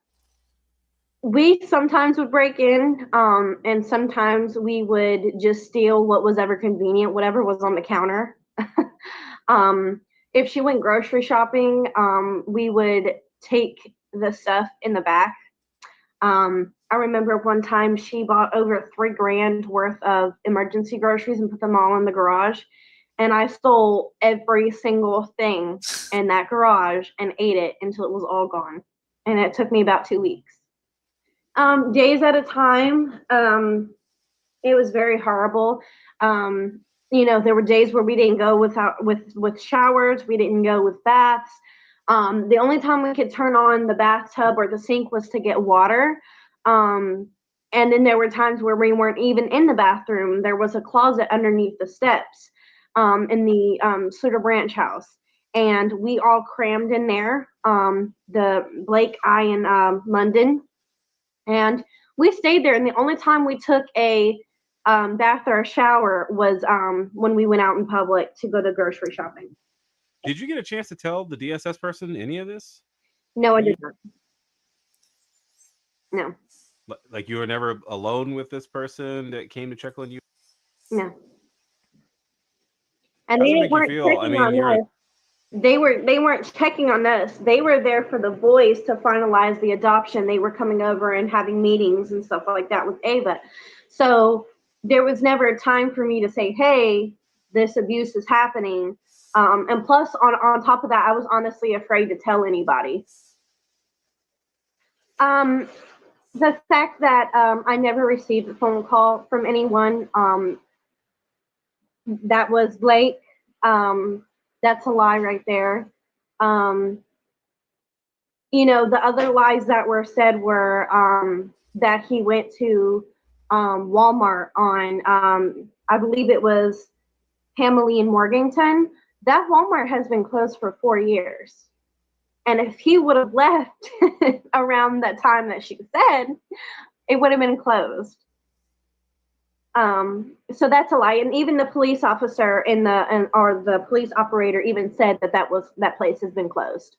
We sometimes would break in, and sometimes we would just steal what was ever convenient, whatever was on the counter. If she went grocery shopping, we would take the stuff in the back. I remember one time she bought over $3,000 worth of emergency groceries and put them all in the garage. And I stole every single thing in that garage and ate it until it was all gone. And it took me about 2 weeks. Days at a time, it was very horrible. There were days where we didn't go with showers. We didn't go with baths. The only time we could turn on the bathtub or the sink was to get water. And then there were times where we weren't even in the bathroom. There was a closet underneath the steps in the Sluter Branch house. And we all crammed in there, the Blake, I, and London. And we stayed there. And the only time we took a bath or a shower was when we went out in public to go to grocery shopping. Did you get a chance to tell the DSS person any of this? No, I did not. No. Like you were never alone with this person that came to check on you? No. And they weren't checking on us. They weren't checking on us. They were there for the boys to finalize the adoption. They were coming over and having meetings and stuff like that with Ava. So there was never a time for me to say, hey, this abuse is happening. And plus, on top of that, I was honestly afraid to tell anybody. The fact that I never received a phone call from anyone that was Blake, that's a lie right there. The other lies that were said were that he went to Walmart on, I believe it was Hamley and Morganton. That Walmart has been closed for 4 years. And if he would have left around that time that she said, it would have been closed. So that's a lie. And even the police officer or the police operator even said that place has been closed.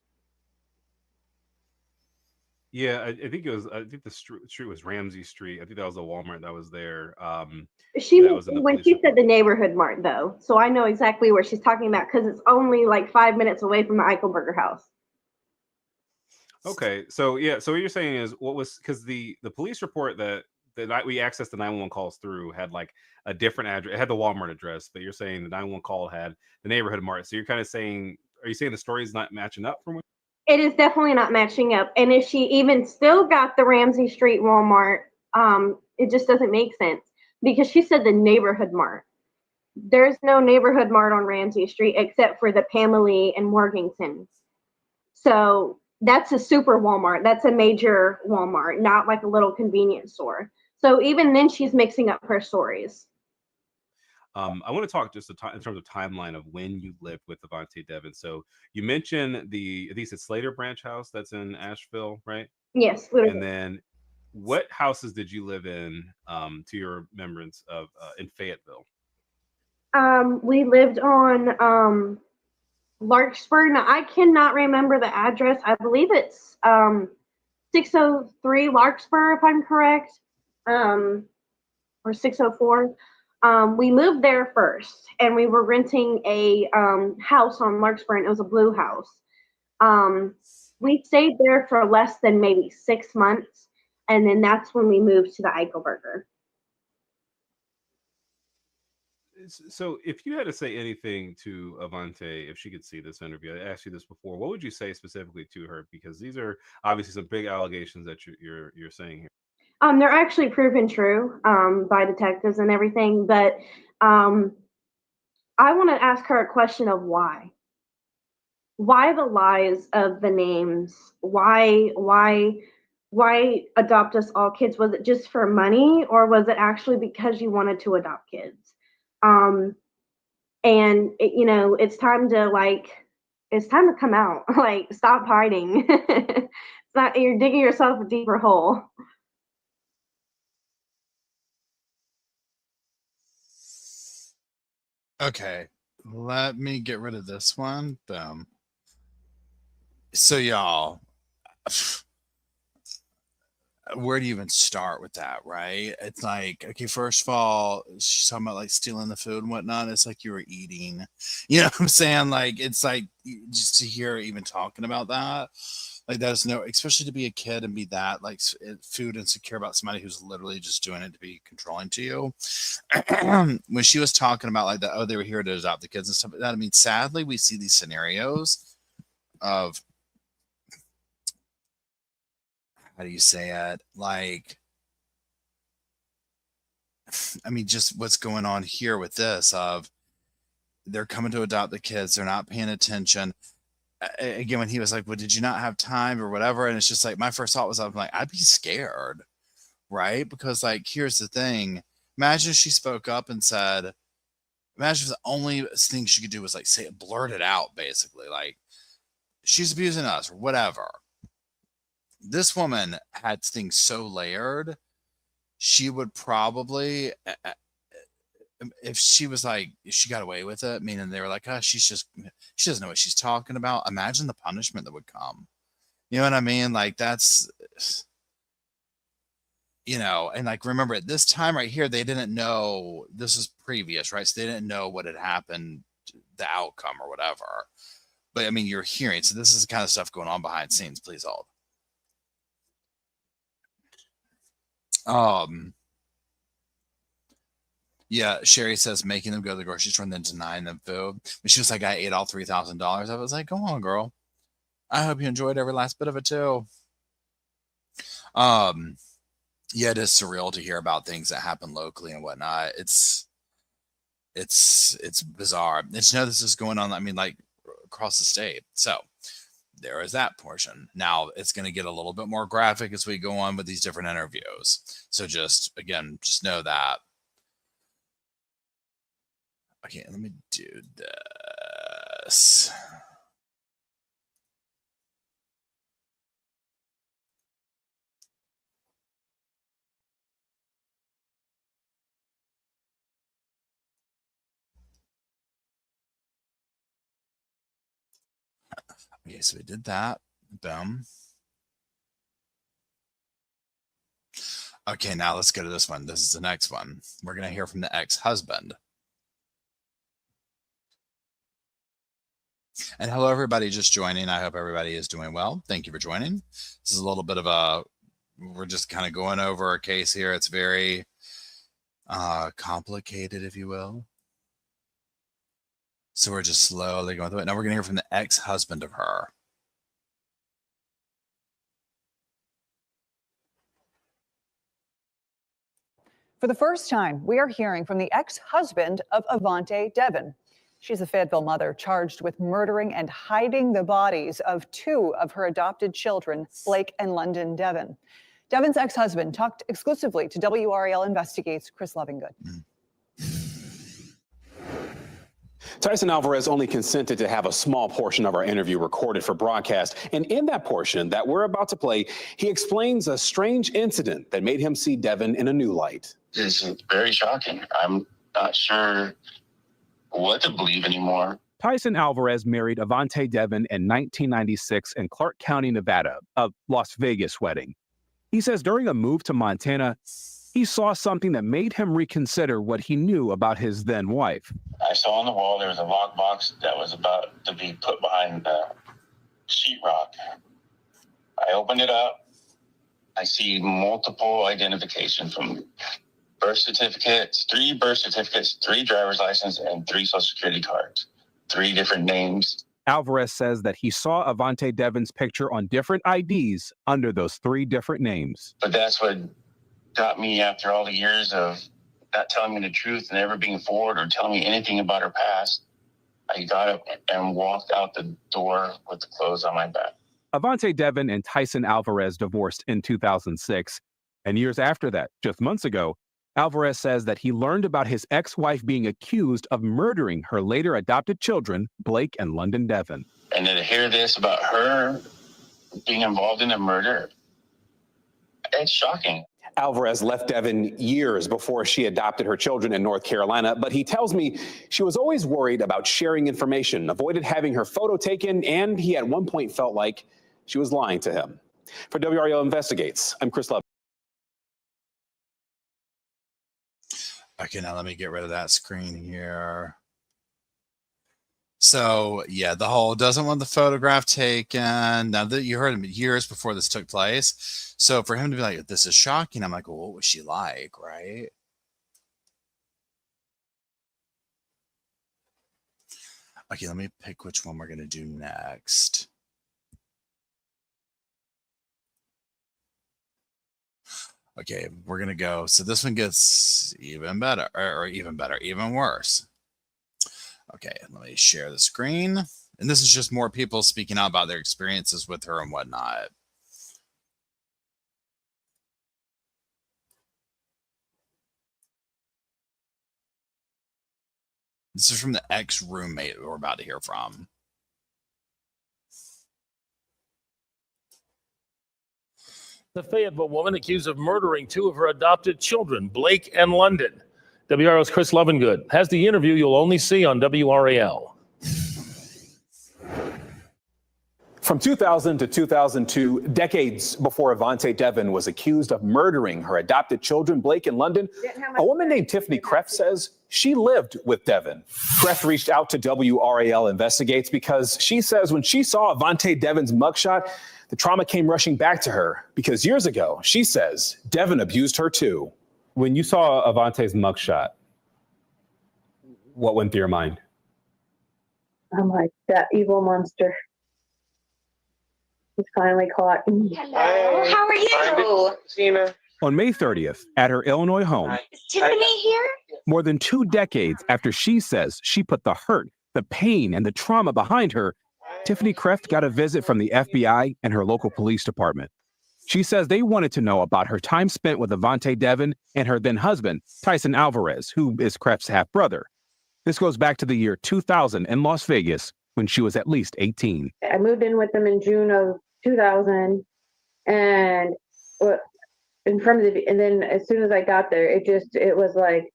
Yeah, I think the street was Ramsey Street. I think that was the Walmart that was there. When she said the neighborhood mart, though, so I know exactly where she's talking about because it's only like 5 minutes away from the Eichelberger house. Okay, so yeah, so what you're saying is because the police report that the night we accessed the 911 calls through had like a different address. It had the Walmart address, but you're saying the 911 call had the neighborhood mart. So you're kind of saying, are you saying the story's not matching up from what? It is definitely not matching up. And if she even still got the Ramsey Street Walmart, it just doesn't make sense because she said the neighborhood mart. There's no neighborhood mart on Ramsey Street except for the Pamela and Morganton. So that's a super Walmart. That's a major Walmart, not like a little convenience store. So even then she's mixing up her stories. I want to talk just in terms of timeline of when you lived with Avantae Deven. So you mentioned I think it's Slater Branch house that's in Asheville, right? Yes. Literally. And then what houses did you live in to your remembrance of in Fayetteville? We lived on Larkspur. Now I cannot remember the address. I believe it's 603 Larkspur, if I'm correct, or 604. We moved there first, and we were renting a house on Larkspur, and it was a blue house. We stayed there for less than maybe 6 months, and then that's when we moved to the Eichelberger. So if you had to say anything to Avantae, if she could see this interview, I asked you this before, what would you say specifically to her? Because these are obviously some big allegations that you're saying here. They're actually proven true by detectives and everything, but I want to ask her a question of why. Why the lies of the names? Why adopt us all kids? Was it just for money, or was it actually because you wanted to adopt kids? And it's time to come out. Like, stop hiding. You're digging yourself a deeper hole. Okay, let me get rid of this one. Boom. So y'all, where do you even start with that, right? It's like, okay, first of all, she's talking about like stealing the food and whatnot. It's like you were eating, you know what I'm saying? Like, it's like just to hear even talking about that, like that's no, especially to be a kid and be that like food insecure about somebody who's literally just doing it to be controlling to you. When she was talking about like that, oh, they were here to adopt the kids and stuff like that. I mean, sadly, we see these scenarios of, how do you say it? Like, I mean, just what's going on here with this of they're coming to adopt the kids, they're not paying attention. Again, when he was like, well, did you not have time or whatever? And it's just like, my first thought was, I'm like, I'd be scared, right? Because like, here's the thing. Imagine she spoke up and said, imagine if the only thing she could do was like say it, blurt it out, basically, like she's abusing us or whatever. This woman had things so layered, she would probably, if she was like, if she got away with it, meaning they were like, oh, she doesn't know what she's talking about. Imagine the punishment that would come. You know what I mean? Like, that's, you know, and like, remember at this time right here, they didn't know this is previous, right? So they didn't know what had happened, the outcome or whatever. But I mean, you're hearing, so this is the kind of stuff going on behind scenes. Please hold. Yeah, Sherry says making them go to the grocery store and then denying them food. But she was like, I ate all $3,000. I was like, go on, girl. I hope you enjoyed every last bit of it too. Yeah, it is surreal to hear about things that happen locally and whatnot. It's bizarre. And to know this is going on, I mean, like across the state. So there is that portion. Now it's going to get a little bit more graphic as we go on with these different interviews. So just know that. Okay, let me do this. Okay, so we did that. Boom. Okay, now let's go to this one. This is the next one. We're going to hear from the ex-husband. And hello, everybody just joining. I hope everybody is doing well. Thank you for joining. This is a little bit of a, we're just kind of going over a case here. It's very complicated, if you will. So we're just slowly going through it. Now we're going to hear from the ex-husband of her. For the first time, we are hearing from the ex-husband of Avantae, Deven. She's a Fayetteville mother charged with murdering and hiding the bodies of two of her adopted children, Blake and London Deven. Deven's ex-husband talked exclusively to WRAL Investigates' Chris Lovingood. Tyson Alvarez only consented to have a small portion of our interview recorded for broadcast. And in that portion that we're about to play, he explains a strange incident that made him see Deven in a new light. It's very shocking. I'm not sure what to believe anymore. Tyson Alvarez married Avantae Deven in 1996 in Clark County, Nevada, a Las Vegas wedding. He says during a move to Montana, he saw something that made him reconsider what he knew about his then wife. I saw on the wall there was a lockbox that was about to be put behind the sheetrock. I opened it up. I see multiple identification from birth certificates, 3 birth certificates, 3 driver's license, and 3 social security cards, 3 different names. Alvarez says that he saw Avantae Deven's picture on different IDs under those 3 different names. But that's what got me after all the years of not telling me the truth and never being forward or telling me anything about her past. I got up and walked out the door with the clothes on my back. Avantae Deven and Tyson Alvarez divorced in 2006. And years after that, just months ago, Alvarez says that he learned about his ex-wife being accused of murdering her later adopted children, Blake and London Deven. And then to hear this about her being involved in a murder, it's shocking. Alvarez left Deven years before she adopted her children in North Carolina, but he tells me she was always worried about sharing information, avoided having her photo taken, and he at one point felt like she was lying to him. For WRL Investigates, I'm Chris Love. Okay, now let me get rid of that screen here. So, yeah, the whole doesn't want the photograph taken. Now that you heard him years before this took place. So for him to be like, this is shocking, I'm like, well, what was she like, right? Okay, let me pick which one we're going to do next. Okay, we're going to go. So this one gets even better, or even better, even worse. Okay, let me share the screen. And this is just more people speaking out about their experiences with her and whatnot. This is from the ex-roommate we're about to hear from. The Fayetteville woman accused of murdering two of her adopted children, Blake and London. WRL's Chris Lovengood has the interview you'll only see on WRAL. From 2000 to 2002, decades before Avantae Deven was accused of murdering her adopted children, Blake and London, a woman named Tiffany Kreft says she lived with Deven. Kreft reached out to WRAL Investigates because she says when she saw Avantae Deven's mugshot, the trauma came rushing back to her because years ago, she says, Deven abused her too. When you saw Avantae's mugshot, what went through your mind? I'm like, that evil monster. He's finally caught. Hello, how are you? Gina. On May 30th, at her Illinois home, Is Tiffany here? more than 2 decades after she says she put the hurt, the pain, and the trauma behind her, Tiffany Kreft got a visit from the FBI and her local police department. She says they wanted to know about her time spent with Avantae Deven and her then husband, Tyson Alvarez, who is Kreft's half-brother. This goes back to the year 2000 in Las Vegas, when she was at least 18. I moved in with them in June of 2000, and then as soon as I got there, it was like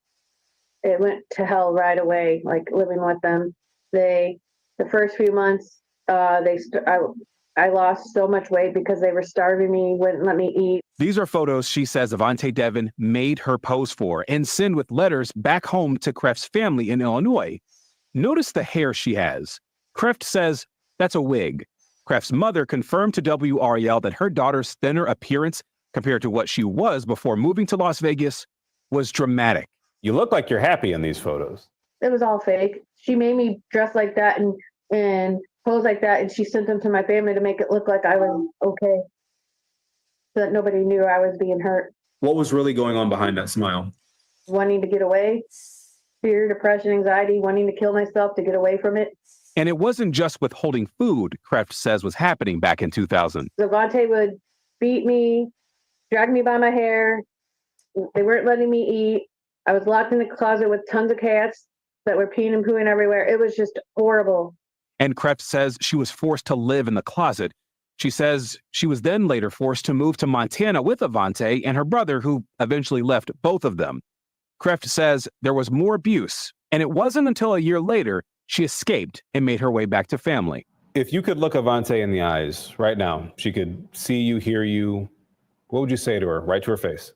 it went to hell right away. Like living with them, the first few months, I lost so much weight because they were starving me, wouldn't let me eat. These are photos she says Avantae Deven made her pose for and send with letters back home to Kreft's family in Illinois. Notice the hair she has. Kreft says that's a wig. Kreft's mother confirmed to WRAL that her daughter's thinner appearance compared to what she was before moving to Las Vegas was dramatic. You look like you're happy in these photos. It was all fake. She made me dress like that and pose like that, and she sent them to my family to make it look like I was okay, so that nobody knew I was being hurt. What was really going on behind that smile? Wanting to get away, fear, depression, anxiety, wanting to kill myself to get away from it. And it wasn't just withholding food Kreft says was happening back in 2000. Avantae would beat me, drag me by my hair. They weren't letting me eat. I was locked in the closet with tons of cats that were peeing and pooing everywhere. It was just horrible. And Kreft says she was forced to live in the closet. She says she was then later forced to move to Montana with Avantae and her brother, who eventually left both of them. Kreft says there was more abuse, and it wasn't until a year later she escaped and made her way back to family. If you could look Avantae in the eyes right now, she could see you, hear you, what would you say to her, right to her face?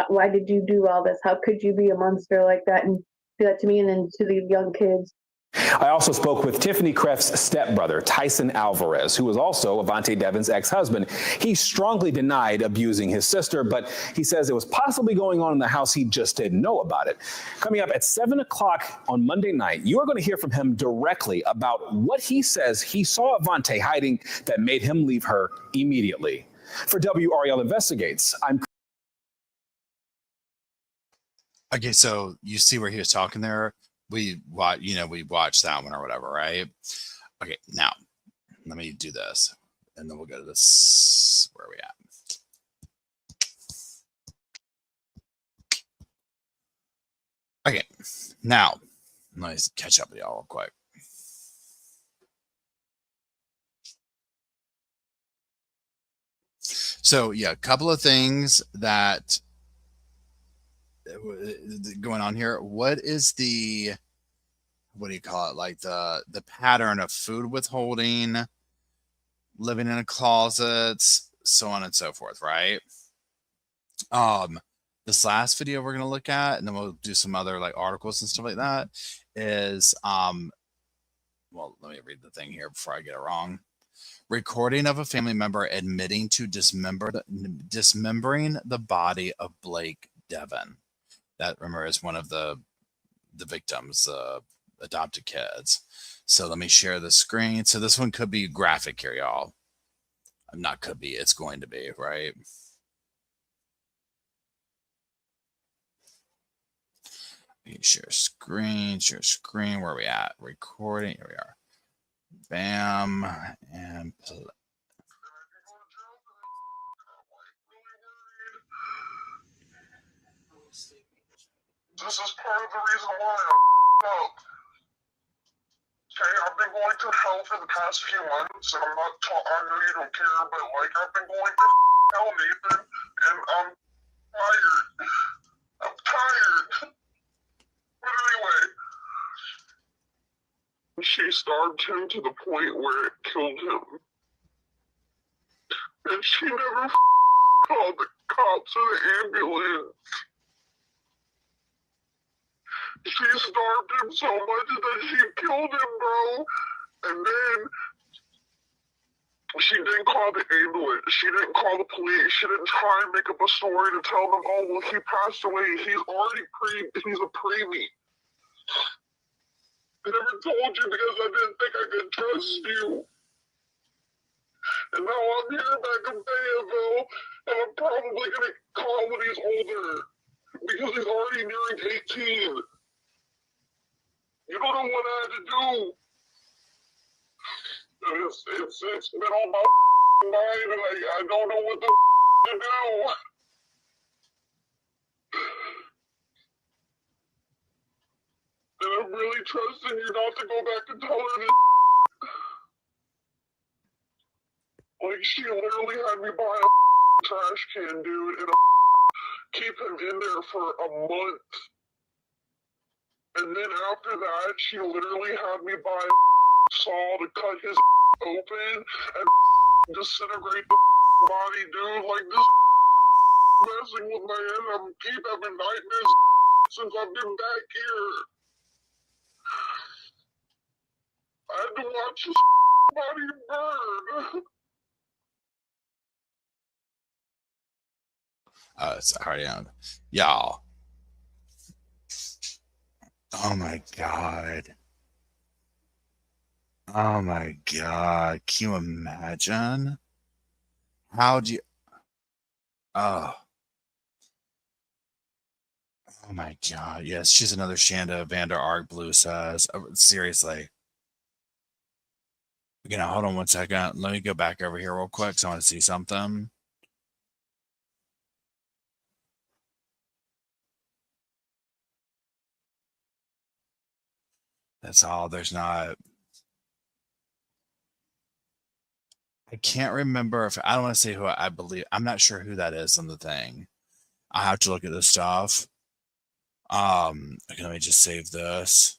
Why did you do all this? How could you be a monster like that and do that to me and then to the young kids? I also spoke with Tiffany Kreft's stepbrother, Tyson Alvarez, who was also Avantae Deven's ex-husband. He strongly denied abusing his sister, but he says it was possibly going on in the house. He just didn't know about it. Coming up at 7 o'clock on Monday night, you are going to hear from him directly about what he says he saw Avantae hiding that made him leave her immediately. For WRAL Investigates, I'm... Okay, so you see where he was talking there? We watched that one or whatever, right? Okay, now let me do this, and then we'll go to this. Where are we at? Okay, now let's catch up with y'all real quick. So yeah, a couple of things that going on here. What is the, what do you call it? Like the pattern of food withholding, living in a closet, so on and so forth, right? This last video we're going to look at, and then we'll do some other like articles and stuff like that, is well, let me read the thing here before I get it wrong. Recording of a family member admitting to dismembering the body of Blake Deven. That, remember, is one of the victims, adopted kids. So let me share the screen. So this one could be graphic here, y'all. Not could be, it's going to be, right? Share screen, where are we at? Recording, here we are. Bam, and play. This is part of the reason why I'm up. Okay, I've been going to hell for the past few months, and I'm not I know you don't care, but like I've been going to hell, Nathan, and I'm tired. I'm tired. But anyway, she starved him to the point where it killed him. And she never called the cops or the ambulance. She starved him so much that she killed him, bro. And then she didn't call the ambulance. She didn't call the police. She didn't try and make up a story to tell them, oh, well, he passed away. He's a preemie. I never told you because I didn't think I could trust you. And now I'm here back in Fayetteville, and I'm probably going to call when he's older because he's already nearing 18. You don't know what I had to do. It's been on my mind, and I don't know what the to do. And I'm really trusting you not to go back and tell her this. Like, she literally had me buy a trash can, dude, and keep him in there for a month. And then after that, she literally had me buy a saw to cut his open and disintegrate the body, dude. Like, this messing with my head. I keep having nightmares since I've been back here. I had to watch his body burn. It's already on. Y'all. Oh my God. Oh my God. Can you imagine? How'd you? Oh. Oh my God. Yes, she's another Shanda Vander Ark Blue says. Seriously. Okay, now hold on one second. Let me go back over here real quick so I want to see something. That's all. There's not. I can't remember if I don't want to say who I believe. I'm not sure who that is on the thing. I have to look at this stuff. Okay, let me just save this.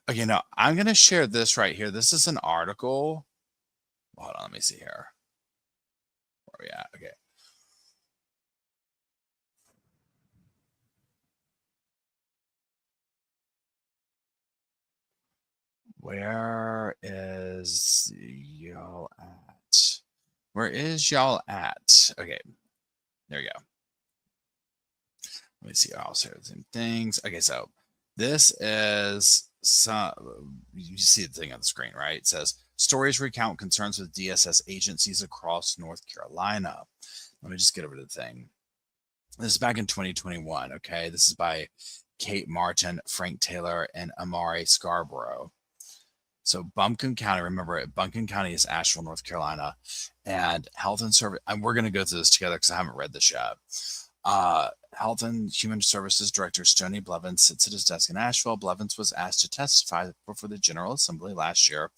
Okay, now I'm going to share this right here. This is an article. Hold on, let me see here. Where are we at? Okay. Where is y'all at? Where is y'all at? Okay, there we go. Let me see. I'll share the same things. Okay, so this is some. You see the thing on the screen, right? It says stories recount concerns with DSS agencies across North Carolina. Let me just get over to the thing. This is back in 2021. Okay, this is by Kate Martin, Frank Taylor, and Amari Scarborough. So Buncombe County, remember, Buncombe County is Asheville, North Carolina, and Health and Service. And we're going to go through this together because I haven't read this yet. Health and Human Services Director Stoney Blevins sits at his desk in Asheville. Blevins was asked to testify before the General Assembly last year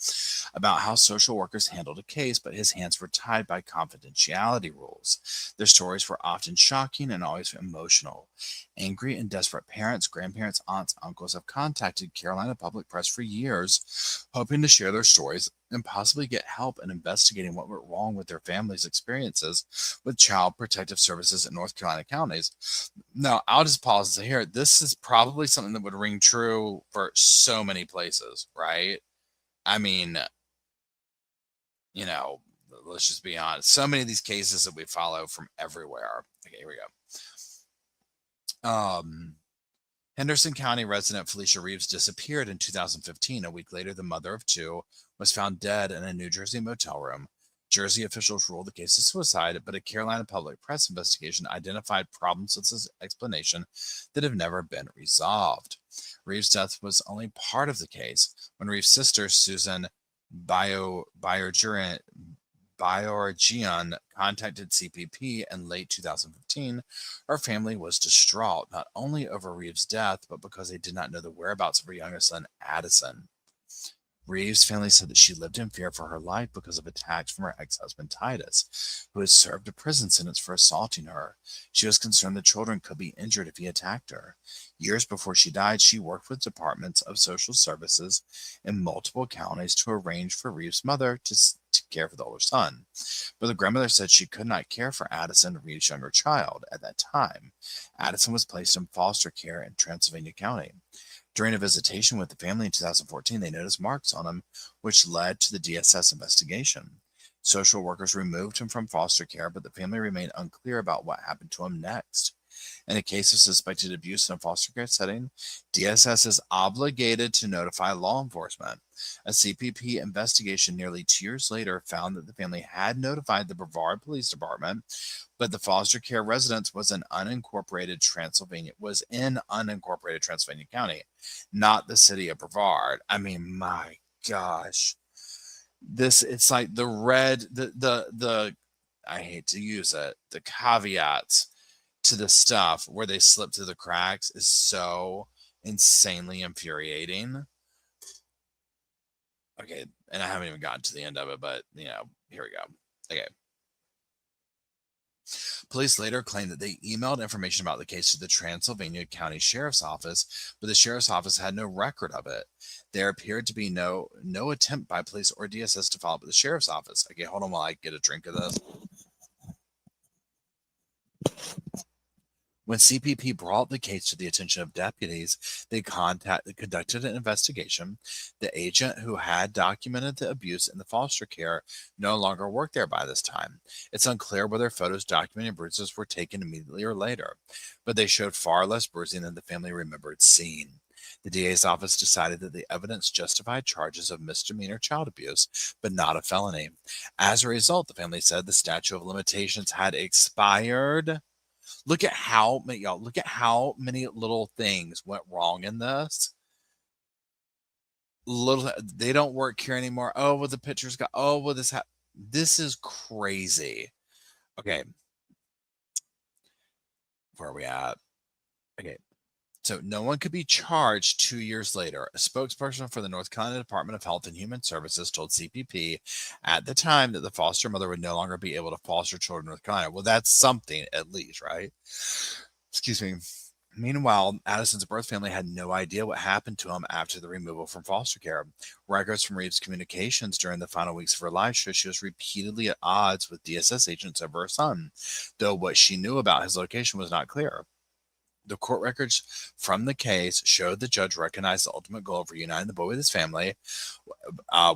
about how social workers handled a case, but his hands were tied by confidentiality rules. Their stories were often shocking and always emotional. Angry and desperate parents, grandparents, aunts, uncles have contacted Carolina Public Press for years, hoping to share their stories and possibly get help in investigating what went wrong with their families' experiences with Child Protective Services in North Carolina counties. Now, I'll just pause and say here, this is probably something that would ring true for so many places, right? I mean, you know, let's just be honest. So many of these cases that we follow from everywhere. Okay, here we go. Henderson County resident Felicia Reeves disappeared in 2015. A week later, the mother of two was found dead in a New Jersey motel room. Jersey officials ruled the case a suicide, but a Carolina Public Press investigation identified problems with this explanation that have never been resolved. Reeves' death was only part of the case. When Reeves' sister, Susan Biourgian, contacted CPP in late 2015, her family was distraught, not only over Reeves' death, but because they did not know the whereabouts of her youngest son, Addison. Reeves' family said that she lived in fear for her life because of attacks from her ex-husband, Titus, who had served a prison sentence for assaulting her. She was concerned the children could be injured if he attacked her. Years before she died, she worked with departments of social services in multiple counties to arrange for Reeves' mother to care for the older son. But the grandmother said she could not care for Addison, Reeves' younger child, at that time. Addison was placed in foster care in Transylvania County. During a visitation with the family in 2014, they noticed marks on him, which led to the DSS investigation. Social workers removed him from foster care, but the family remained unclear about what happened to him next. In a case of suspected abuse in a foster care setting, DSS is obligated to notify law enforcement. A CPP investigation nearly 2 years later found that the family had notified the Brevard Police Department, but the foster care residence was in unincorporated Transylvania County, not the city of Brevard. I mean, my gosh. It's like the I hate to use it, the caveats to the stuff where they slip through the cracks is so insanely infuriating. Okay, and I haven't even gotten to the end of it, but here we go. Okay. Police later claimed that they emailed information about the case to the Transylvania County Sheriff's Office, but the Sheriff's Office had no record of it. There appeared to be no attempt by police or DSS to follow up with the Sheriff's Office. Okay, hold on while I get a drink of this. When CPP brought the case to the attention of deputies, they conducted an investigation. The agent who had documented the abuse in the foster care no longer worked there by this time. It's unclear whether photos documenting bruises were taken immediately or later, but they showed far less bruising than the family remembered seeing. The DA's office decided that the evidence justified charges of misdemeanor child abuse, but not a felony. As a result, the family said the statute of limitations had expired. Look at how many little things went wrong in this. They don't work here anymore. Oh, well, the pictures got. Oh, well, this is crazy. Okay, where are we at? Okay, so no one could be charged 2 years later. A spokesperson for the North Carolina Department of Health and Human Services told CPP at the time that the foster mother would no longer be able to foster children in North Carolina. Well, that's something at least, right? Excuse me. Meanwhile, Addison's birth family had no idea what happened to him after the removal from foster care. Records from Reeves' communications during the final weeks of her life show she was repeatedly at odds with DSS agents over her son, though what she knew about his location was not clear. The court records from the case showed the judge recognized the ultimate goal of reuniting the boy with his family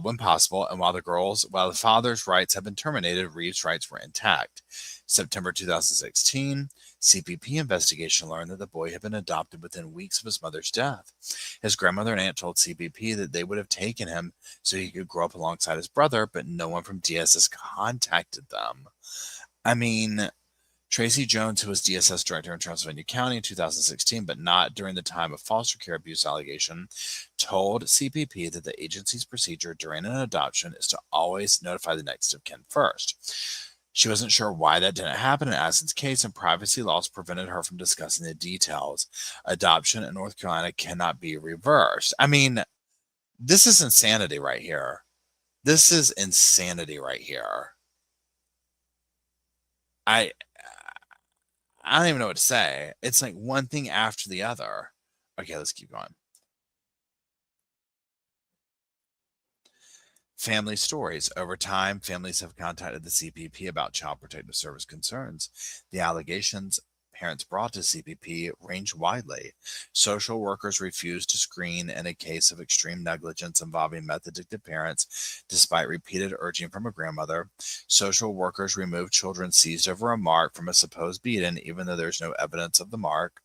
when possible, and while the father's rights had been terminated, Reeves' rights were intact. September 2016, CPP investigation learned that the boy had been adopted within weeks of his mother's death. His grandmother and aunt told CPP that they would have taken him so he could grow up alongside his brother, but no one from DSS contacted them. I mean, Tracy Jones, who was DSS director in Transylvania County in 2016, but not during the time of foster care abuse allegation, told CPP that the agency's procedure during an adoption is to always notify the next of kin first. She wasn't sure why that didn't happen in Addison's case, and privacy laws prevented her from discussing the details. Adoption in North Carolina cannot be reversed. I mean, this is insanity right here. This is insanity right here. I don't even know what to say. It's like one thing after the other. Okay, let's keep going. Family stories. Over time, families have contacted the CPP about Child Protective Service concerns. The allegations parents brought to CPP range widely. Social workers refused to screen in a case of extreme negligence involving meth addicted parents, despite repeated urging from a grandmother. Social workers removed children seized over a mark from a supposed beating, even though there's no evidence of the mark.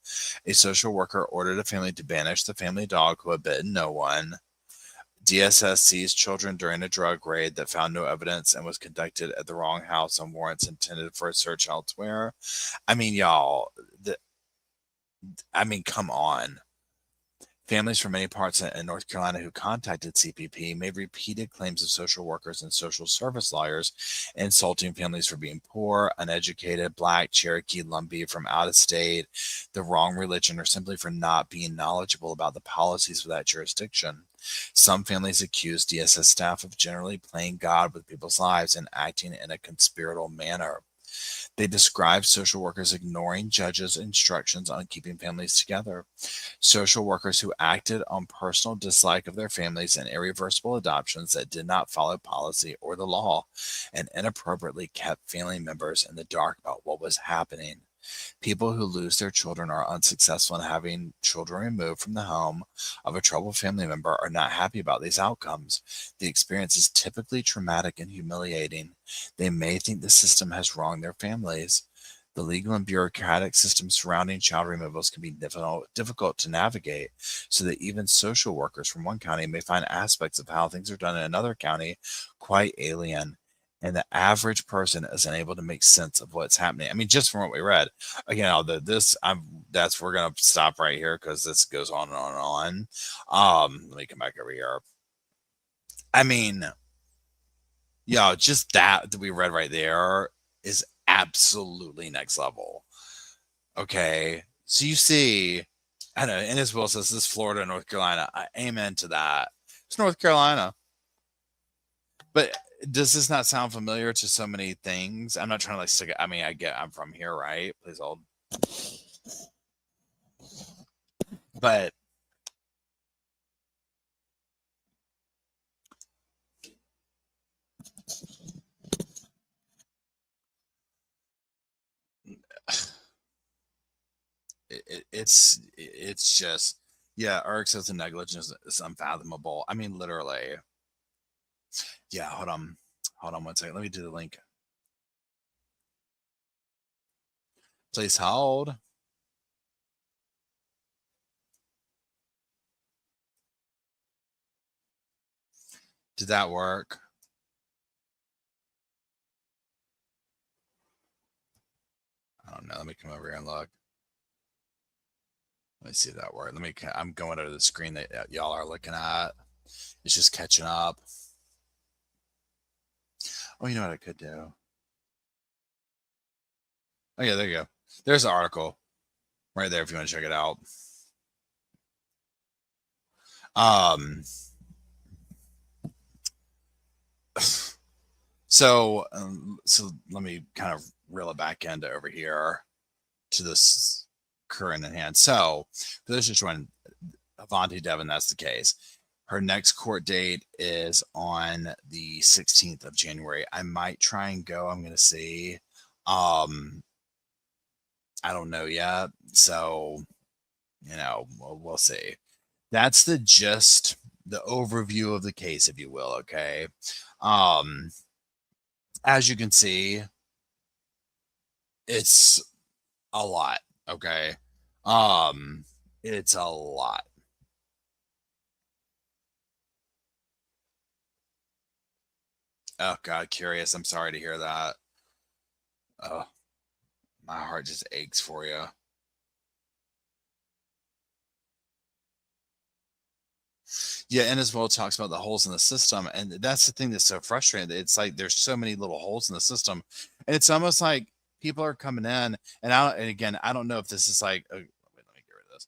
A social worker ordered a family to banish the family dog who had bitten no one. DSS seized children during a drug raid that found no evidence and was conducted at the wrong house on warrants intended for a search elsewhere. I mean, y'all, come on. Families from many parts in North Carolina who contacted CPP made repeated claims of social workers and social service lawyers insulting families for being poor, uneducated, Black, Cherokee, Lumbee, from out of state, the wrong religion, or simply for not being knowledgeable about the policies of that jurisdiction. Some families accused DSS staff of generally playing God with people's lives and acting in a conspiratorial manner. They described social workers ignoring judges' instructions on keeping families together. Social workers who acted on personal dislike of their families and irreversible adoptions that did not follow policy or the law, and inappropriately kept family members in the dark about what was happening. People who lose their children or are unsuccessful in having children removed from the home of a troubled family member are not happy about these outcomes. The experience is typically traumatic and humiliating. They may think the system has wronged their families. The legal and bureaucratic system surrounding child removals can be difficult to navigate, so that even social workers from one county may find aspects of how things are done in another county quite alien. And the average person is unable to make sense of what's happening. I mean, just from what we read, again, we're gonna stop right here because this goes on and on and on. Let me come back over here. I mean, just that we read right there is absolutely next level. Okay, so you see, I know, and as Will says, this is Florida, North Carolina. Amen to that. It's North Carolina, but does this not sound familiar to so many things? I'm not trying to stick it. I mean, I'm from here, right? Please hold. But it's just, Eric says the negligence is unfathomable. I mean, literally. Yeah, hold on 1 second. Let me do the link. Please hold. Did that work? I don't know. Let me come over here and look. Let me see if that worked. I'm going to the screen that y'all are looking at. It's just catching up. Oh, you know what I could do? Oh, yeah, there you go. There's the article right there if you want to check it out. So let me kind of reel it back into over here to this current in hand. So for those just joining, Avantae Deven, that's the case. Her next court date is on the 16th of January. I might try and go. I'm going to see. I don't know yet. So, we'll see. That's the gist, the overview of the case, if you will. Okay. As you can see, it's a lot. Okay. It's a lot. Oh God, curious. I'm sorry to hear that. Oh, my heart just aches for you. Yeah, and as well talks about the holes in the system, and that's the thing that's so frustrating. It's like there's so many little holes in the system, and it's almost like people are coming in, and again, I don't know if this is like, wait, let me get rid of this.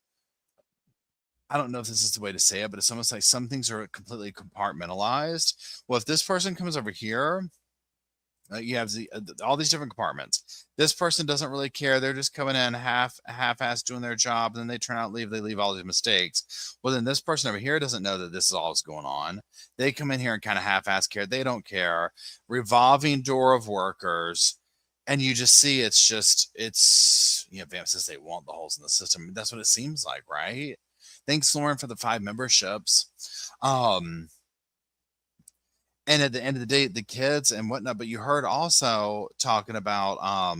I don't know if this is the way to say it, but it's almost like some things are completely compartmentalized. Well, if this person comes over here, you have all these different compartments. This person doesn't really care. They're just coming in half-assed doing their job, and then they turn out leave. They leave all these mistakes. Well, then this person over here doesn't know that this is all that's going on. They come in here and kind of half-ass care. They don't care. Revolving door of workers, and you just see it's Vamp says they want the holes in the system. That's what it seems like, right? Thanks, Lauren, for the 5 memberships. And at the end of the day, the kids and whatnot, but you heard also talking about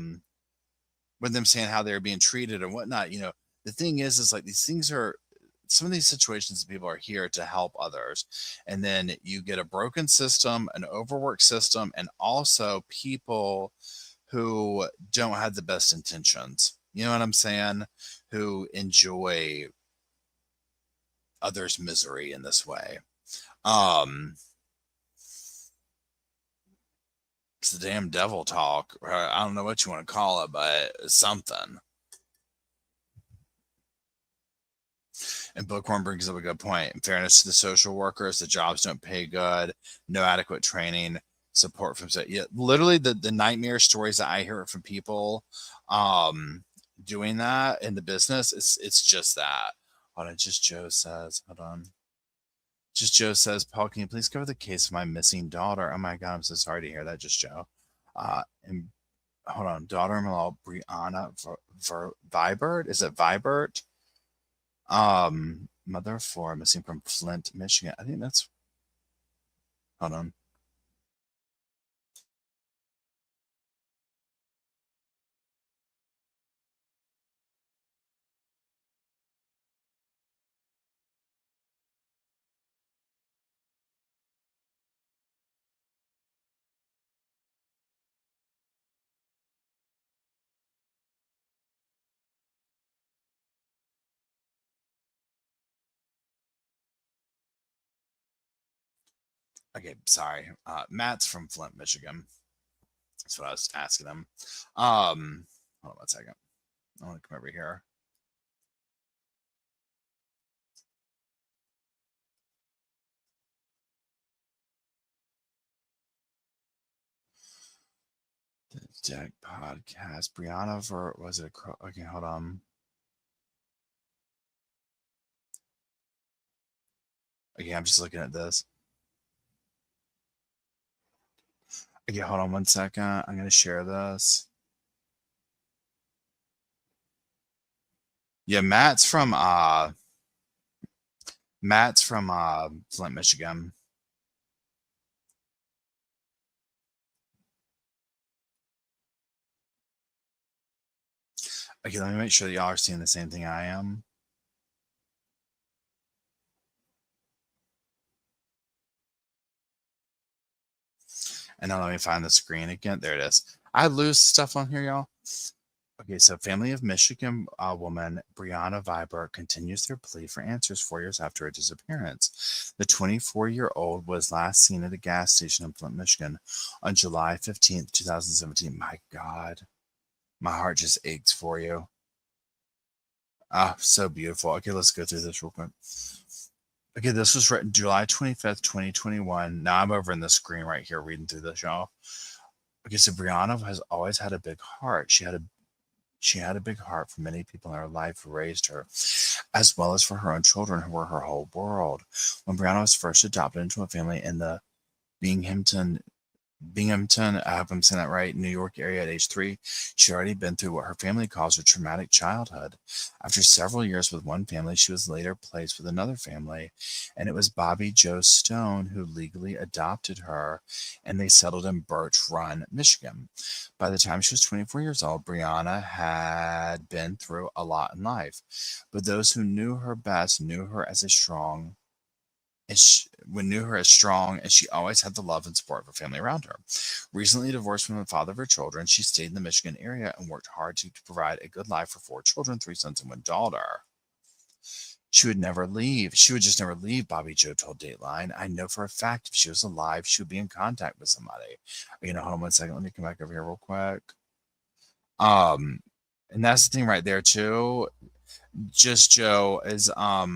with them saying how they're being treated and whatnot. The thing is like these things are some of these situations, people are here to help others. And then you get a broken system, an overworked system, and also people who don't have the best intentions. You know what I'm saying? Who enjoy others' misery in this way. It's the damn devil talk. I don't know what you want to call it, but it's something. And Bookworm brings up a good point. In fairness to the social workers, the jobs don't pay good, no adequate training, support from literally the nightmare stories that I hear from people doing that in the business. It's just that. Hold on, Joe says, Paul, can you please cover the case of my missing daughter? Oh my God, I'm so sorry to hear that, just Joe. And hold on, daughter-in-law Brianna Vibert. Is it Vibert? Mother of 4, missing from Flint, Michigan. I think that's. Hold on. Okay, sorry. Matt's from Flint, Michigan. That's what I was asking him. Hold on 1 second. I want to come over here. The Deck podcast. Brianna was it? Okay, hold on. Okay, I'm just looking at this. Okay, hold on 1 second. I'm going to share this. Yeah, Matt's from Flint, Michigan. Okay, let me make sure that y'all are seeing the same thing I am. And now let me find the screen again. There it is. I lose stuff on here, y'all. Okay, so family of Michigan woman Brianna Vibert continues their plea for answers 4 years after her disappearance. The 24-year-old was last seen at a gas station in Flint, Michigan on July 15th, 2017. My God, my heart just aches for you. Ah, so beautiful. Okay, let's go through this real quick. Okay, this was written July 25th, 2021. Now I'm over in the screen right here reading through this, y'all. Okay, so Brianna has always had a big heart. She had a big heart for many people in her life who raised her, as well as for her own children who were her whole world. When Brianna was first adopted into a family in the Binghamton, I hope I'm saying that right, New York area at age 3, she had already been through what her family calls a traumatic childhood. After several years with one family, she was later placed with another family, and it was Bobby Joe Stone who legally adopted her, and they settled in Birch Run, Michigan. By the time she was 24 years old, Brianna had been through a lot in life, but those who knew her best knew her as strong, and she always had the love and support of her family around her. Recently divorced from the father of her children, she stayed in the Michigan area and worked hard to provide a good life for 4 children, 3 sons and 1 daughter. She would never leave. She would just never leave, Bobby Joe told Dateline. I know for a fact if she was alive, she would be in contact with somebody. You know, hold on one second. Let me come back over here real quick. And that's the thing right there too. Just Joe is are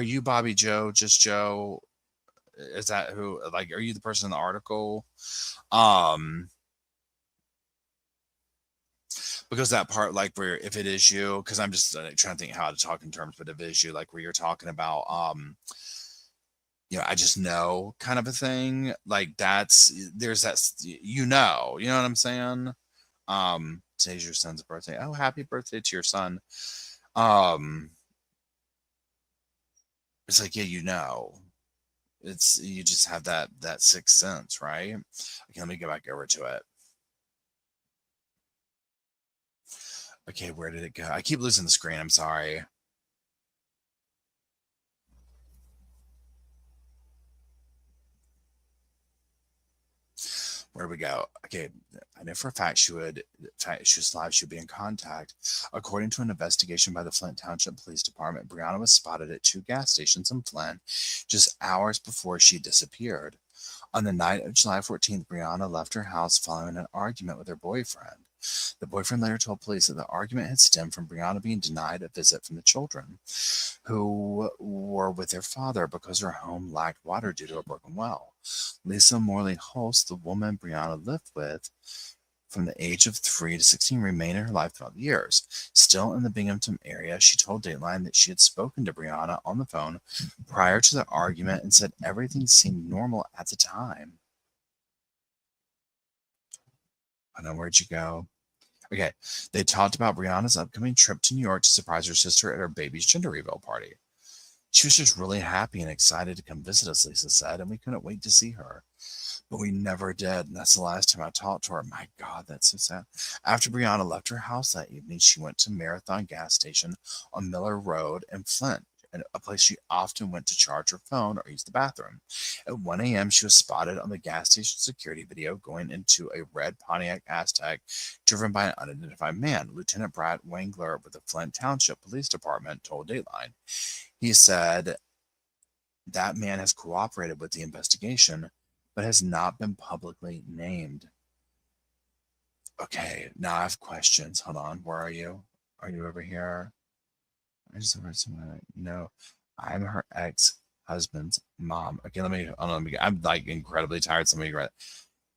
you Bobby Joe? Just Joe? Is that who, like, are you the person in the article? Because that part, like, where if it is you, because I'm just trying to think how to talk in terms, but if it is you, like, where you're talking about, you know, I just know kind of a thing, like, there's that, you know what I'm saying? Today's your son's birthday. Oh, happy birthday to your son. It's like, yeah, you know, you just have that sixth sense, right? Okay, let me go back over to it. Okay, where did it go? I keep losing the screen. I'm sorry. Where do we go? Okay, I know for a fact she was alive, she would be in contact. According to an investigation by the Flint Township Police Department, Brianna was spotted at 2 gas stations in Flint just hours before she disappeared. On the night of July 14th, Brianna left her house following an argument with her boyfriend. The boyfriend later told police that the argument had stemmed from Brianna being denied a visit from the children, who were with their father because her home lacked water due to a broken well. Lisa Morley Holst, the woman Brianna lived with from the age of 3 to 16, remained in her life throughout the years. Still in the Binghamton area, she told Dateline that she had spoken to Brianna on the phone prior to the argument and said everything seemed normal at the time. I know, where'd you go? Okay, they talked about Brianna's upcoming trip to New York to surprise her sister at her baby's gender reveal party. She was just really happy and excited to come visit us, Lisa said, and we couldn't wait to see her. But we never did, and that's the last time I talked to her. My God, that's so sad. After Brianna left her house that evening, she went to Marathon gas station on Miller Road in Flint, a place she often went to charge her phone or use the bathroom. At 1 a.m., she was spotted on the gas station security video going into a red Pontiac Aztek driven by an unidentified man. Lieutenant Brad Wangler with the Flint Township Police Department told Dateline. He said that man has cooperated with the investigation, but has not been publicly named. Okay, now I have questions. Hold on. Where are you? Are you over here? I just heard someone. No, I'm her ex-husband's mom. Okay, I'm like incredibly tired. Somebody read.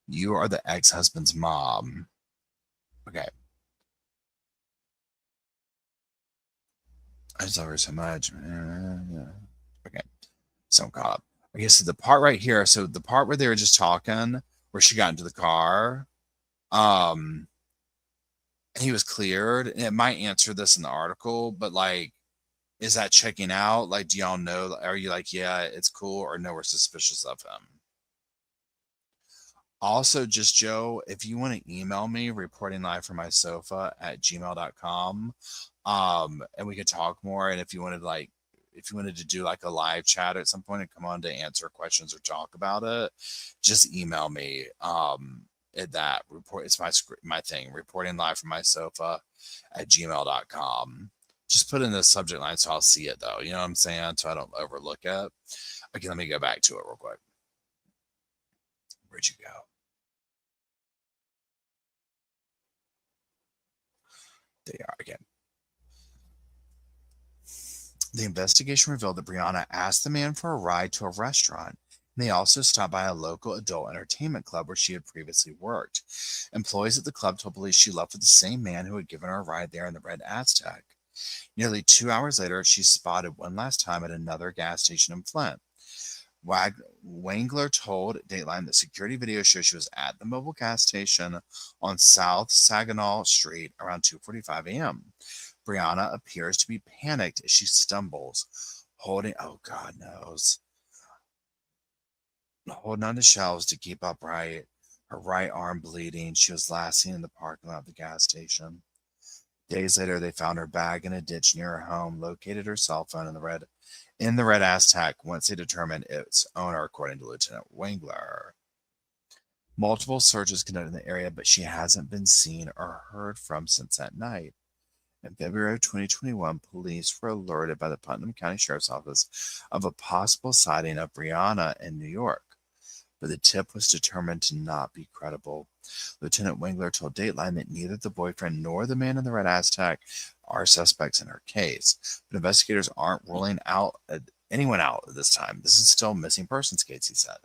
You are the ex-husband's mom. Okay. I just love her so much. Okay. So I'm caught up. I guess the part right here. So the part where they were just talking, where she got into the car, he was cleared. And it might answer this in the article, but like, is that checking out? Like, do y'all know? Are you like, yeah, it's cool, or no, we're suspicious of him? Also, just Joe, if you want to email me, ReportingLiveFromMySofa at gmail.com, and we could talk more. And if you wanted to do like a live chat at some point and come on to answer questions or talk about it, just email me. At that report, it's my thing, ReportingLiveFromMySofa at gmail.com. Just put in the subject line so I'll see it, though. You know what I'm saying? So I don't overlook it. Okay, let me go back to it real quick. Where'd you go? There you are again. The investigation revealed that Brianna asked the man for a ride to a restaurant. They also stopped by a local adult entertainment club where she had previously worked. Employees at the club told police she left with the same man who had given her a ride there in the red Aztek. Nearly 2 hours later, she's spotted one last time at another gas station in Flint. Wangler told Dateline that security video shows she was at the mobile gas station on South Saginaw Street around 2:45 a.m. Brianna appears to be panicked as she stumbles, holding on to shelves to keep upright, her right arm bleeding. She was last seen in the parking lot of the gas station. Days later, they found her bag in a ditch near her home, located her cell phone in the red Aztek once they determined its owner, according to Lieutenant Wangler. Multiple searches conducted in the area, but she hasn't been seen or heard from since that night. In February of 2021, police were alerted by the Putnam County Sheriff's Office of a possible sighting of Brianna in New York, but the tip was determined to not be credible. Lieutenant Wengler told Dateline that neither the boyfriend nor the man in the red Aztec are suspects in her case, but investigators aren't ruling out anyone out at this time. This is still a missing persons case, he said.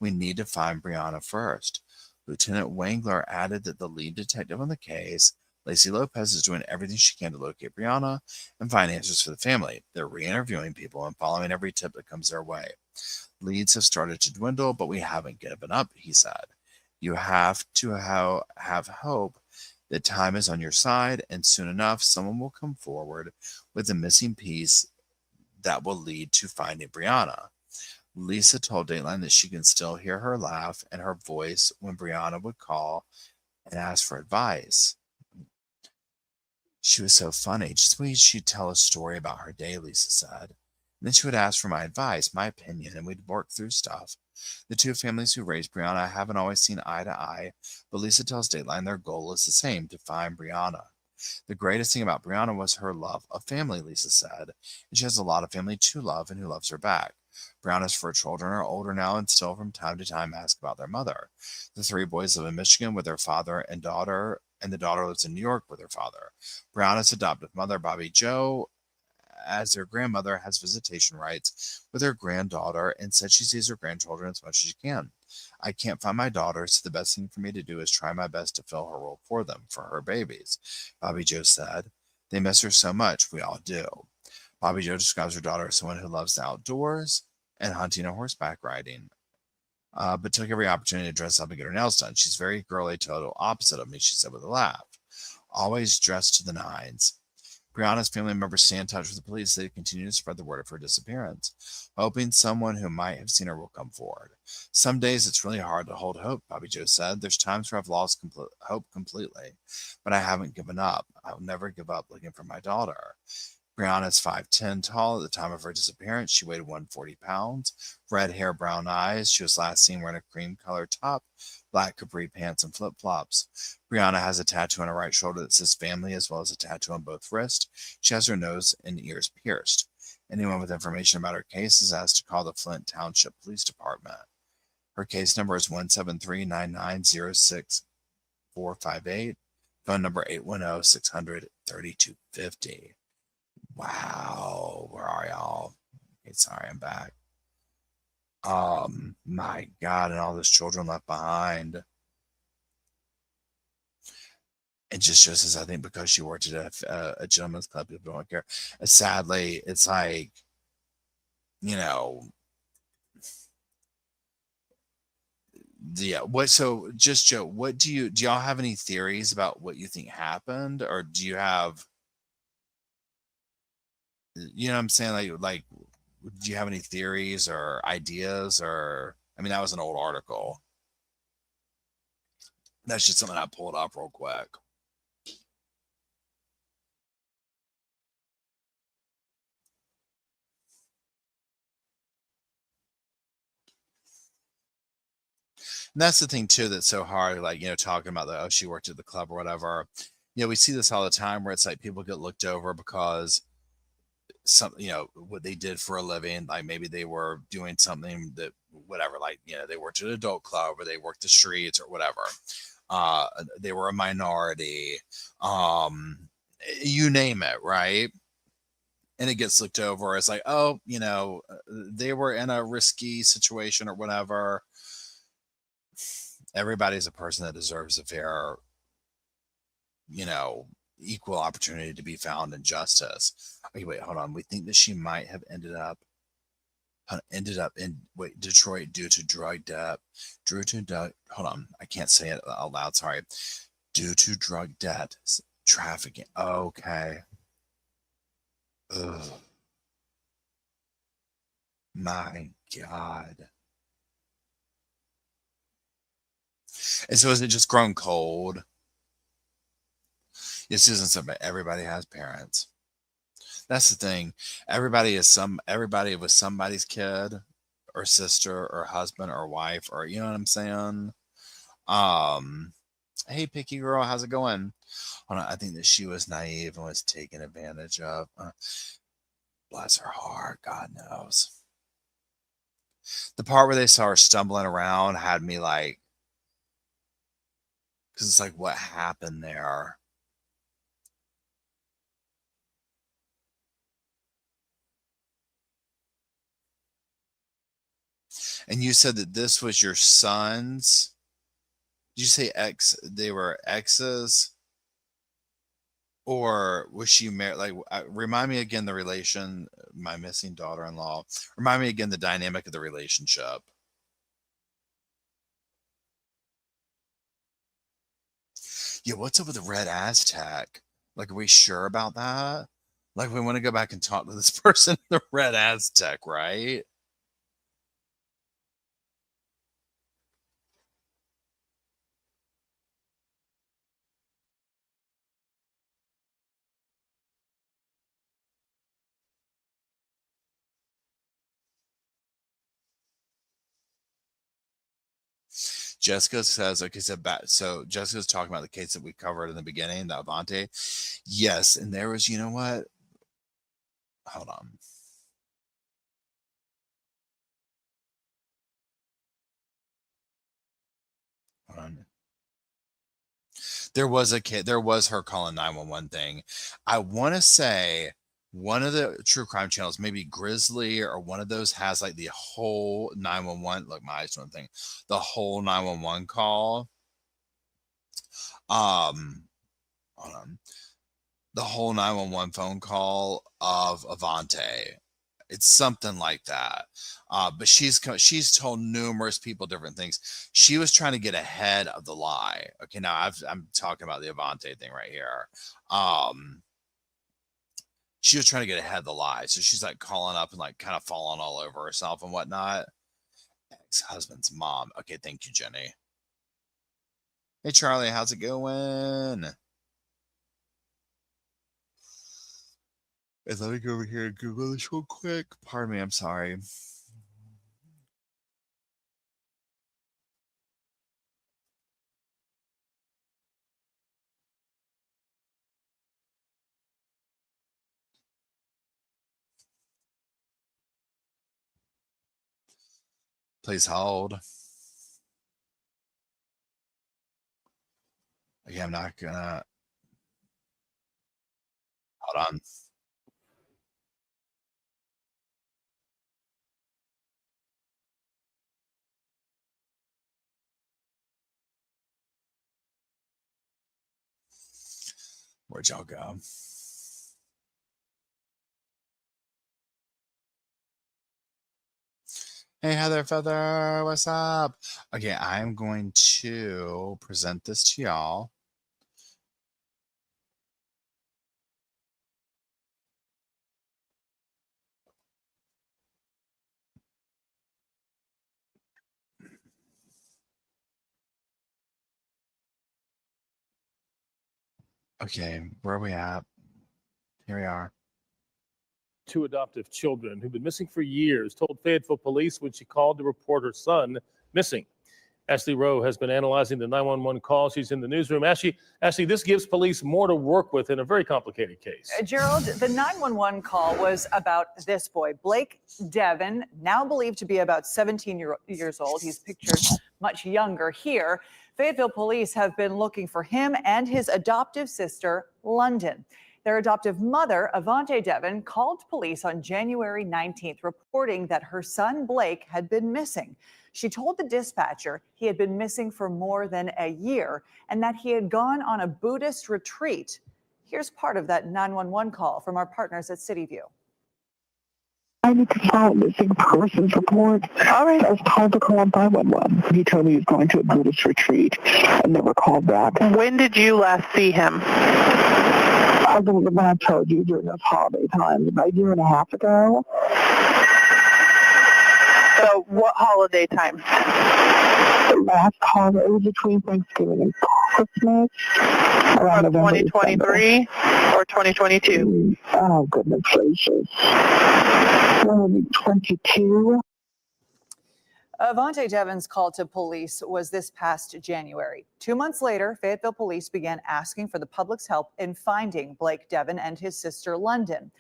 We need to find Brianna first. Lieutenant Wengler added that the lead detective on the case, Lacey Lopez, is doing everything she can to locate Brianna and find answers for the family. They're re-interviewing people and following every tip that comes their way. Leads have started to dwindle, but we haven't given up, he said. You have to have hope that time is on your side, and soon enough, someone will come forward with a missing piece that will lead to finding Brianna. Lisa told Dateline that she can still hear her laugh and her voice when Brianna would call and ask for advice. She was so funny. Just the way she'd tell a story about her day, Lisa said. And then she would ask for my advice, my opinion, and we'd work through stuff. The two families who raised Brianna haven't always seen eye to eye, but Lisa tells Dateline their goal is the same, to find Brianna. The greatest thing about Brianna was her love of family, Lisa said, and she has a lot of family to love and who loves her back. Brianna's 4 children are older now and still from time to time ask about their mother. The 3 boys live in Michigan with their father and daughter, and the daughter lives in New York with her father. Brianna's adoptive mother, Bobby Jo, as their grandmother, has visitation rights with her granddaughter and said she sees her grandchildren as much as she can. I can't find my daughter, so the best thing for me to do is try my best to fill her role for them, for her babies, Bobby Jo said. They miss her so much, we all do. Bobby Jo describes her daughter as someone who loves the outdoors and hunting and horseback riding, but took every opportunity to dress up and get her nails done. She's very girly, total opposite of me, she said with a laugh. Always dressed to the nines. Brianna's family members stay in touch with the police. They continue to spread the word of her disappearance, hoping someone who might have seen her will come forward. Some days it's really hard to hold hope, Bobby Jo said. There's times where I've lost hope completely, but I haven't given up. I'll never give up looking for my daughter. Brianna's 5'10" tall. At the time of her disappearance, she weighed 140 pounds. Red hair, brown eyes. She was last seen wearing a cream-colored top, black capri pants, and flip-flops. Brianna has a tattoo on her right shoulder that says family, as well as a tattoo on both wrists. She has her nose and ears pierced. Anyone with information about her case is asked to call the Flint Township Police Department. Her case number is 173-990-6458. Phone number 810-600-3250. Wow, where are y'all? Okay, sorry, I'm back. My God, and all those children left behind. It just shows us, I think, because she worked at a gentleman's club, people don't care. Sadly, it's like, yeah. So just Joe, do y'all have any theories about what you think happened, or do you have? You know what I'm saying? Like, do you have any theories or ideas? Or, I mean, that was an old article. That's just something I pulled up real quick. And that's the thing too that's so hard, like, talking about she worked at the club or whatever. We see this all the time where it's like people get looked over because what they did for a living, like maybe they were doing something that whatever, like they worked at an adult club or they worked the streets or whatever. They were a minority, you name it, right? And it gets looked over as like, oh, they were in a risky situation or whatever. Everybody's a person that deserves a fair, equal opportunity to be found in justice. Okay, wait, hold on. We think that she might have ended up in Detroit due to drug debt. Hold on, I can't say it out loud. Sorry. Due to drug debt, trafficking. Okay. Ugh. My God. And so is it just grown cold? This isn't something. Everybody has parents. That's the thing. Everybody was somebody's kid or sister or husband or wife, or you know what I'm saying? Hey, picky girl, how's it going? Hold on, I think that she was naive and was taken advantage of. Bless her heart, God knows. The part where they saw her stumbling around had me like, because it's like, what happened there? And you said that this was your son's? Did you say ex? They were exes? Or was she married? Like, remind me again the relation, my missing daughter-in-law. Remind me again the dynamic of the relationship. Yeah, what's up with the red Aztec? Like, are we sure about that? Like, we want to go back and talk to this person, the red Aztec, right? Jessica says, okay, so Jessica's talking about the case that we covered in the beginning, the Avantae. Yes, and there was, you know what? Hold on. Hold on. There was her calling 911 thing. I want to say one of the true crime channels, maybe Grizzly or one of those, has like the whole 911. Look, my eyes doing thing. The whole 911 call. Hold on. The whole 911 phone call of Avantae. It's something like that. But she's told numerous people different things. She was trying to get ahead of the lie. Okay, now I'm talking about the Avantae thing right here. She was trying to get ahead of the lie. So she's like calling up and like kind of falling all over herself and whatnot. Ex-husband's mom. Okay, thank you, Jenny. Hey, Charlie, how's it going? And let me go over here and Google this real quick. Pardon me, I'm sorry. Please hold. Okay, I'm not gonna. Hold on. Where'd y'all go? Hey, Heather Feather, what's up? Okay, I'm going to present this to y'all. Okay, where are we at? Here we are. Two adoptive children who've been missing for years told Fayetteville police when she called to report her son missing. Ashley Rowe has been analyzing the 911 call. She's in the newsroom. Ashley, this gives police more to work with in a very complicated case. Gerald, the 911 call was about this boy, Blake Deven, now believed to be about 17 years old. He's pictured much younger here. Fayetteville police have been looking for him and his adoptive sister, London. Their adoptive mother, Avantae Deven, called police on January 19th, reporting that her son, Blake, had been missing. She told the dispatcher he had been missing for more than a year and that he had gone on a Buddhist retreat. Here's part of that 911 call from our partners at CityView. I need to file a missing persons report. All right. I was called to call 911. He told me he was going to a Buddhist retreat and never called back. When did you last see him? I don't know when I told you during this holiday time, about a year and a half ago. So what holiday time? The last call, it was between Thanksgiving and Christmas. Around November, 2023 or 2022? Oh, goodness gracious. 22. Avantae Deven's call to police was this past January. 2 months later, Fayetteville police began asking for the public's help in finding Blake Deven and his sister London.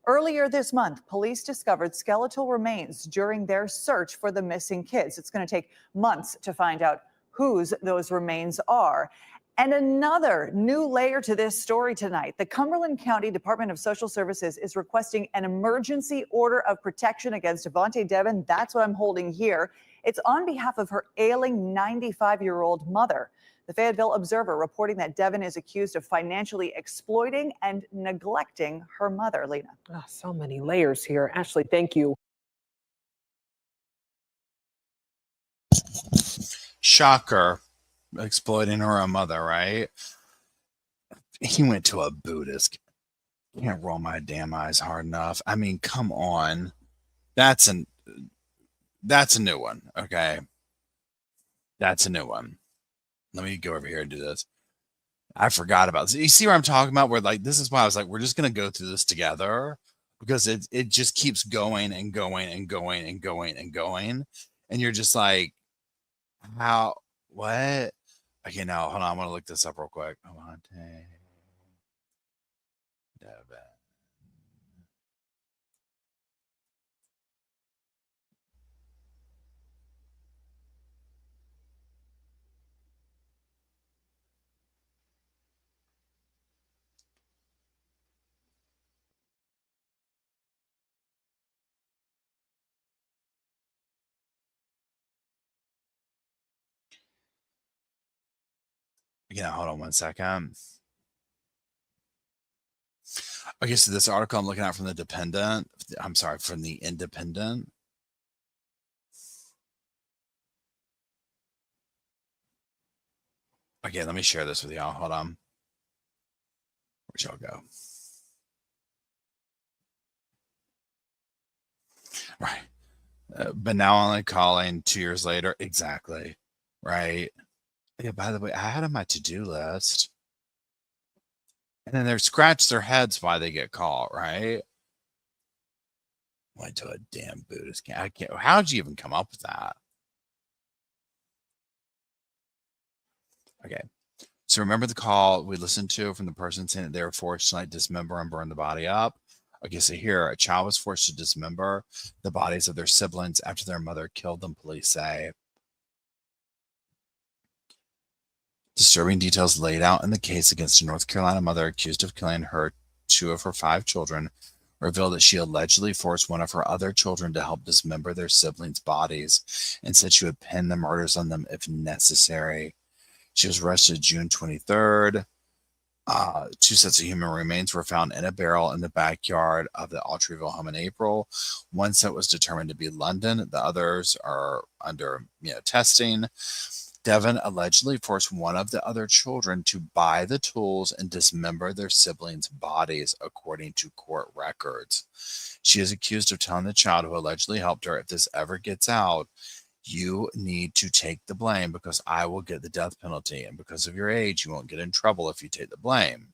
Earlier this month, police discovered skeletal remains during their search for the missing kids. It's going to take months to find out whose those remains are. And another new layer to this story tonight. The Cumberland County Department of Social Services is requesting an emergency order of protection against Avantae Deven. That's what I'm holding here. It's on behalf of her ailing 95-year-old mother. The Fayetteville Observer reporting that Deven is accused of financially exploiting and neglecting her mother, Lena. Oh, so many layers here. Ashley, thank you. Shocker. Exploiting her own mother, right? He went to a Buddhist. Can't roll my damn eyes hard enough. I mean, come on. That's a new one. Okay. That's a new one. Let me go over here and do this. I forgot about this. You see what I'm talking about? Where like this is why I was like, we're just gonna go through this together because it just keeps going and going and going and going and going. And you're just like, how what? Okay, now hold on. I'm gonna look this up real quick. Avantae Deven. Yeah, hold on one second. Okay, so this article I'm looking at from the Dependent. I'm sorry, from the Independent. Okay, let me share this with y'all. Hold on. Where'd y'all go? Right. But now only calling 2 years later. Exactly. Right. Yeah, by the way, I had on my to-do list. And then they scratch their heads why they get caught, right? Went to a damn Buddhist camp. I can't. How'd you even come up with that? Okay. So remember the call we listened to from the person saying that they were forced to like dismember and burn the body up? Okay, so here a child was forced to dismember the bodies of their siblings after their mother killed them, police say. Disturbing details laid out in the case against a North Carolina mother accused of killing two of her 5 children revealed that she allegedly forced one of her other children to help dismember their siblings' bodies and said she would pin the murders on them if necessary. She was arrested June 23rd. 2 sets of human remains were found in a barrel in the backyard of the Autryville home in April. One set was determined to be London. The others are under testing. Deven allegedly forced one of the other children to buy the tools and dismember their siblings' bodies, according to court records. She is accused of telling the child who allegedly helped her, if this ever gets out, you need to take the blame because I will get the death penalty. And because of your age, you won't get in trouble if you take the blame.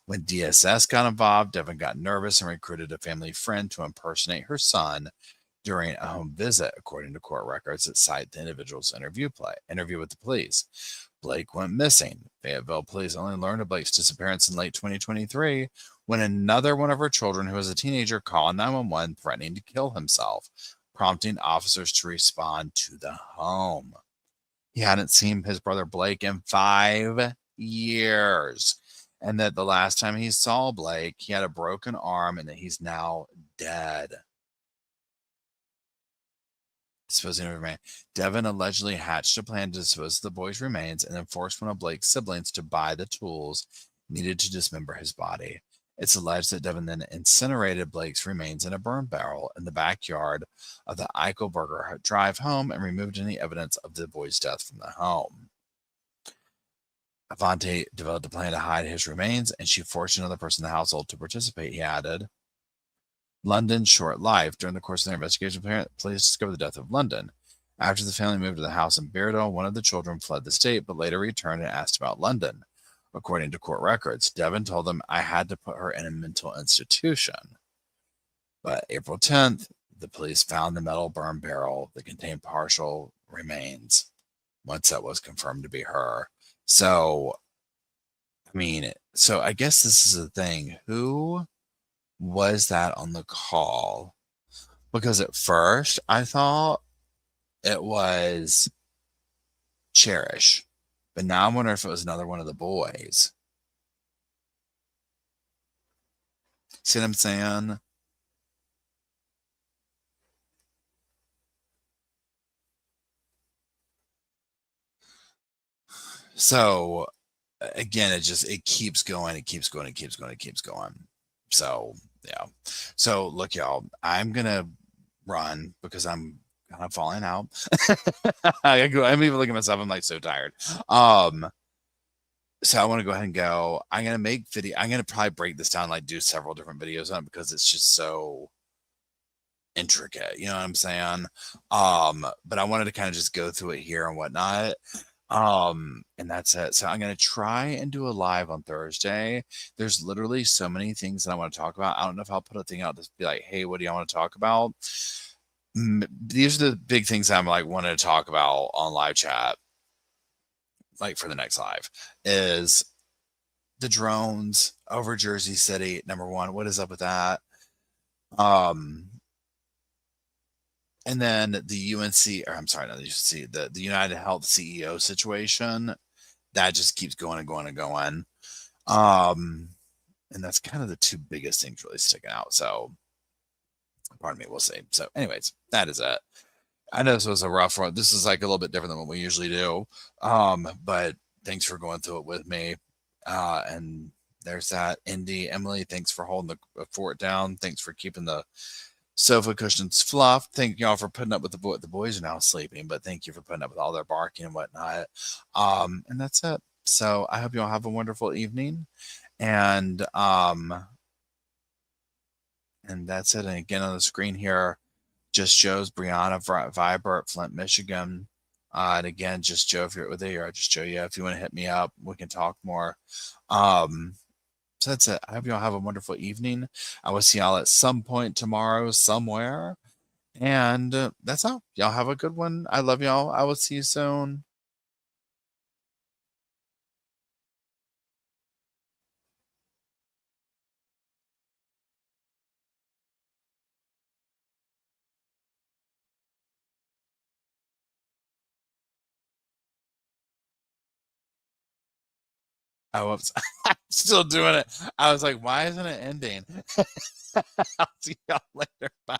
When DSS got involved, Deven got nervous and recruited a family friend to impersonate her son during a home visit, according to court records that cite the individual's interview with the police. Blake went missing. Fayetteville police only learned of Blake's disappearance in late 2023 when another one of her children, who was a teenager, called 911 threatening to kill himself, prompting officers to respond to the home. He hadn't seen his brother Blake in 5 years, and that the last time he saw Blake, he had a broken arm and that he's now dead. Disposing of remains. Deven allegedly hatched a plan to dispose of the boy's remains and then forced one of Blake's siblings to buy the tools needed to dismember his body. It's alleged that Deven then incinerated Blake's remains in a burn barrel in the backyard of the Eichelberger Drive home and removed any evidence of the boy's death from the home. Avantae developed a plan to hide his remains, and she forced another person in the household to participate, he added. London's short life. During the course of their investigation, police discovered the death of London. After the family moved to the house in Beardall, one of the children fled the state, but later returned and asked about London. According to court records, Deven told them, I had to put her in a mental institution. But April 10th, the police found the metal burn barrel that contained partial remains once that was confirmed to be her. So, I mean, so I guess this is the thing. Who was that on the call? Because at first I thought it was Cherish, but now I'm wondering if it was another one of the boys. See what I'm saying? So again, it keeps going, it keeps going, it keeps going, it keeps going. So yeah. So look, y'all, I'm gonna run because I'm kind of falling out. I'm even looking at myself, I'm like so tired. So I want to go ahead and go. I'm gonna make video. I'm gonna probably break this down, like do several different videos on it because it's just so intricate. You know what I'm saying? But I wanted to kind of just go through it here and whatnot. And that's it. So I'm gonna try and do a live on Thursday. There's literally so many things that I want to talk about. I don't know if I'll put a thing out to be like, hey, what do you want to talk about? These are the big things I'm like wanting to talk about on live chat, like for the next live, is the drones over Jersey City. Number one, what is up with that? And then the UNC, or I'm sorry, not the UNC, the United Health CEO situation, that just keeps going and going and going. And that's kind of the two biggest things really sticking out. So, pardon me, we'll see. So, anyways, that is it. I know this was a rough one. This is like a little bit different than what we usually do. But thanks for going through it with me. And there's that. Indy, Emily, thanks for holding the fort down. Thanks for keeping the sofa cushions fluffed. Thank y'all for putting up with the boys are now sleeping, but thank you for putting up with all their barking and whatnot. And that's it. So I hope y'all have a wonderful evening. And that's it. And again, on the screen here, just Joe's Brianna Vibert, Flint, Michigan. And again, just Joe, if you're there, or just Joe, yeah, if you want to hit me up, we can talk more. So that's it. I hope y'all have a wonderful evening. I will see y'all at some point tomorrow somewhere. And that's all. Y'all have a good one. I love y'all. I will see you soon. I'm still doing it. I was like, why isn't it ending? I'll see y'all later. Bye.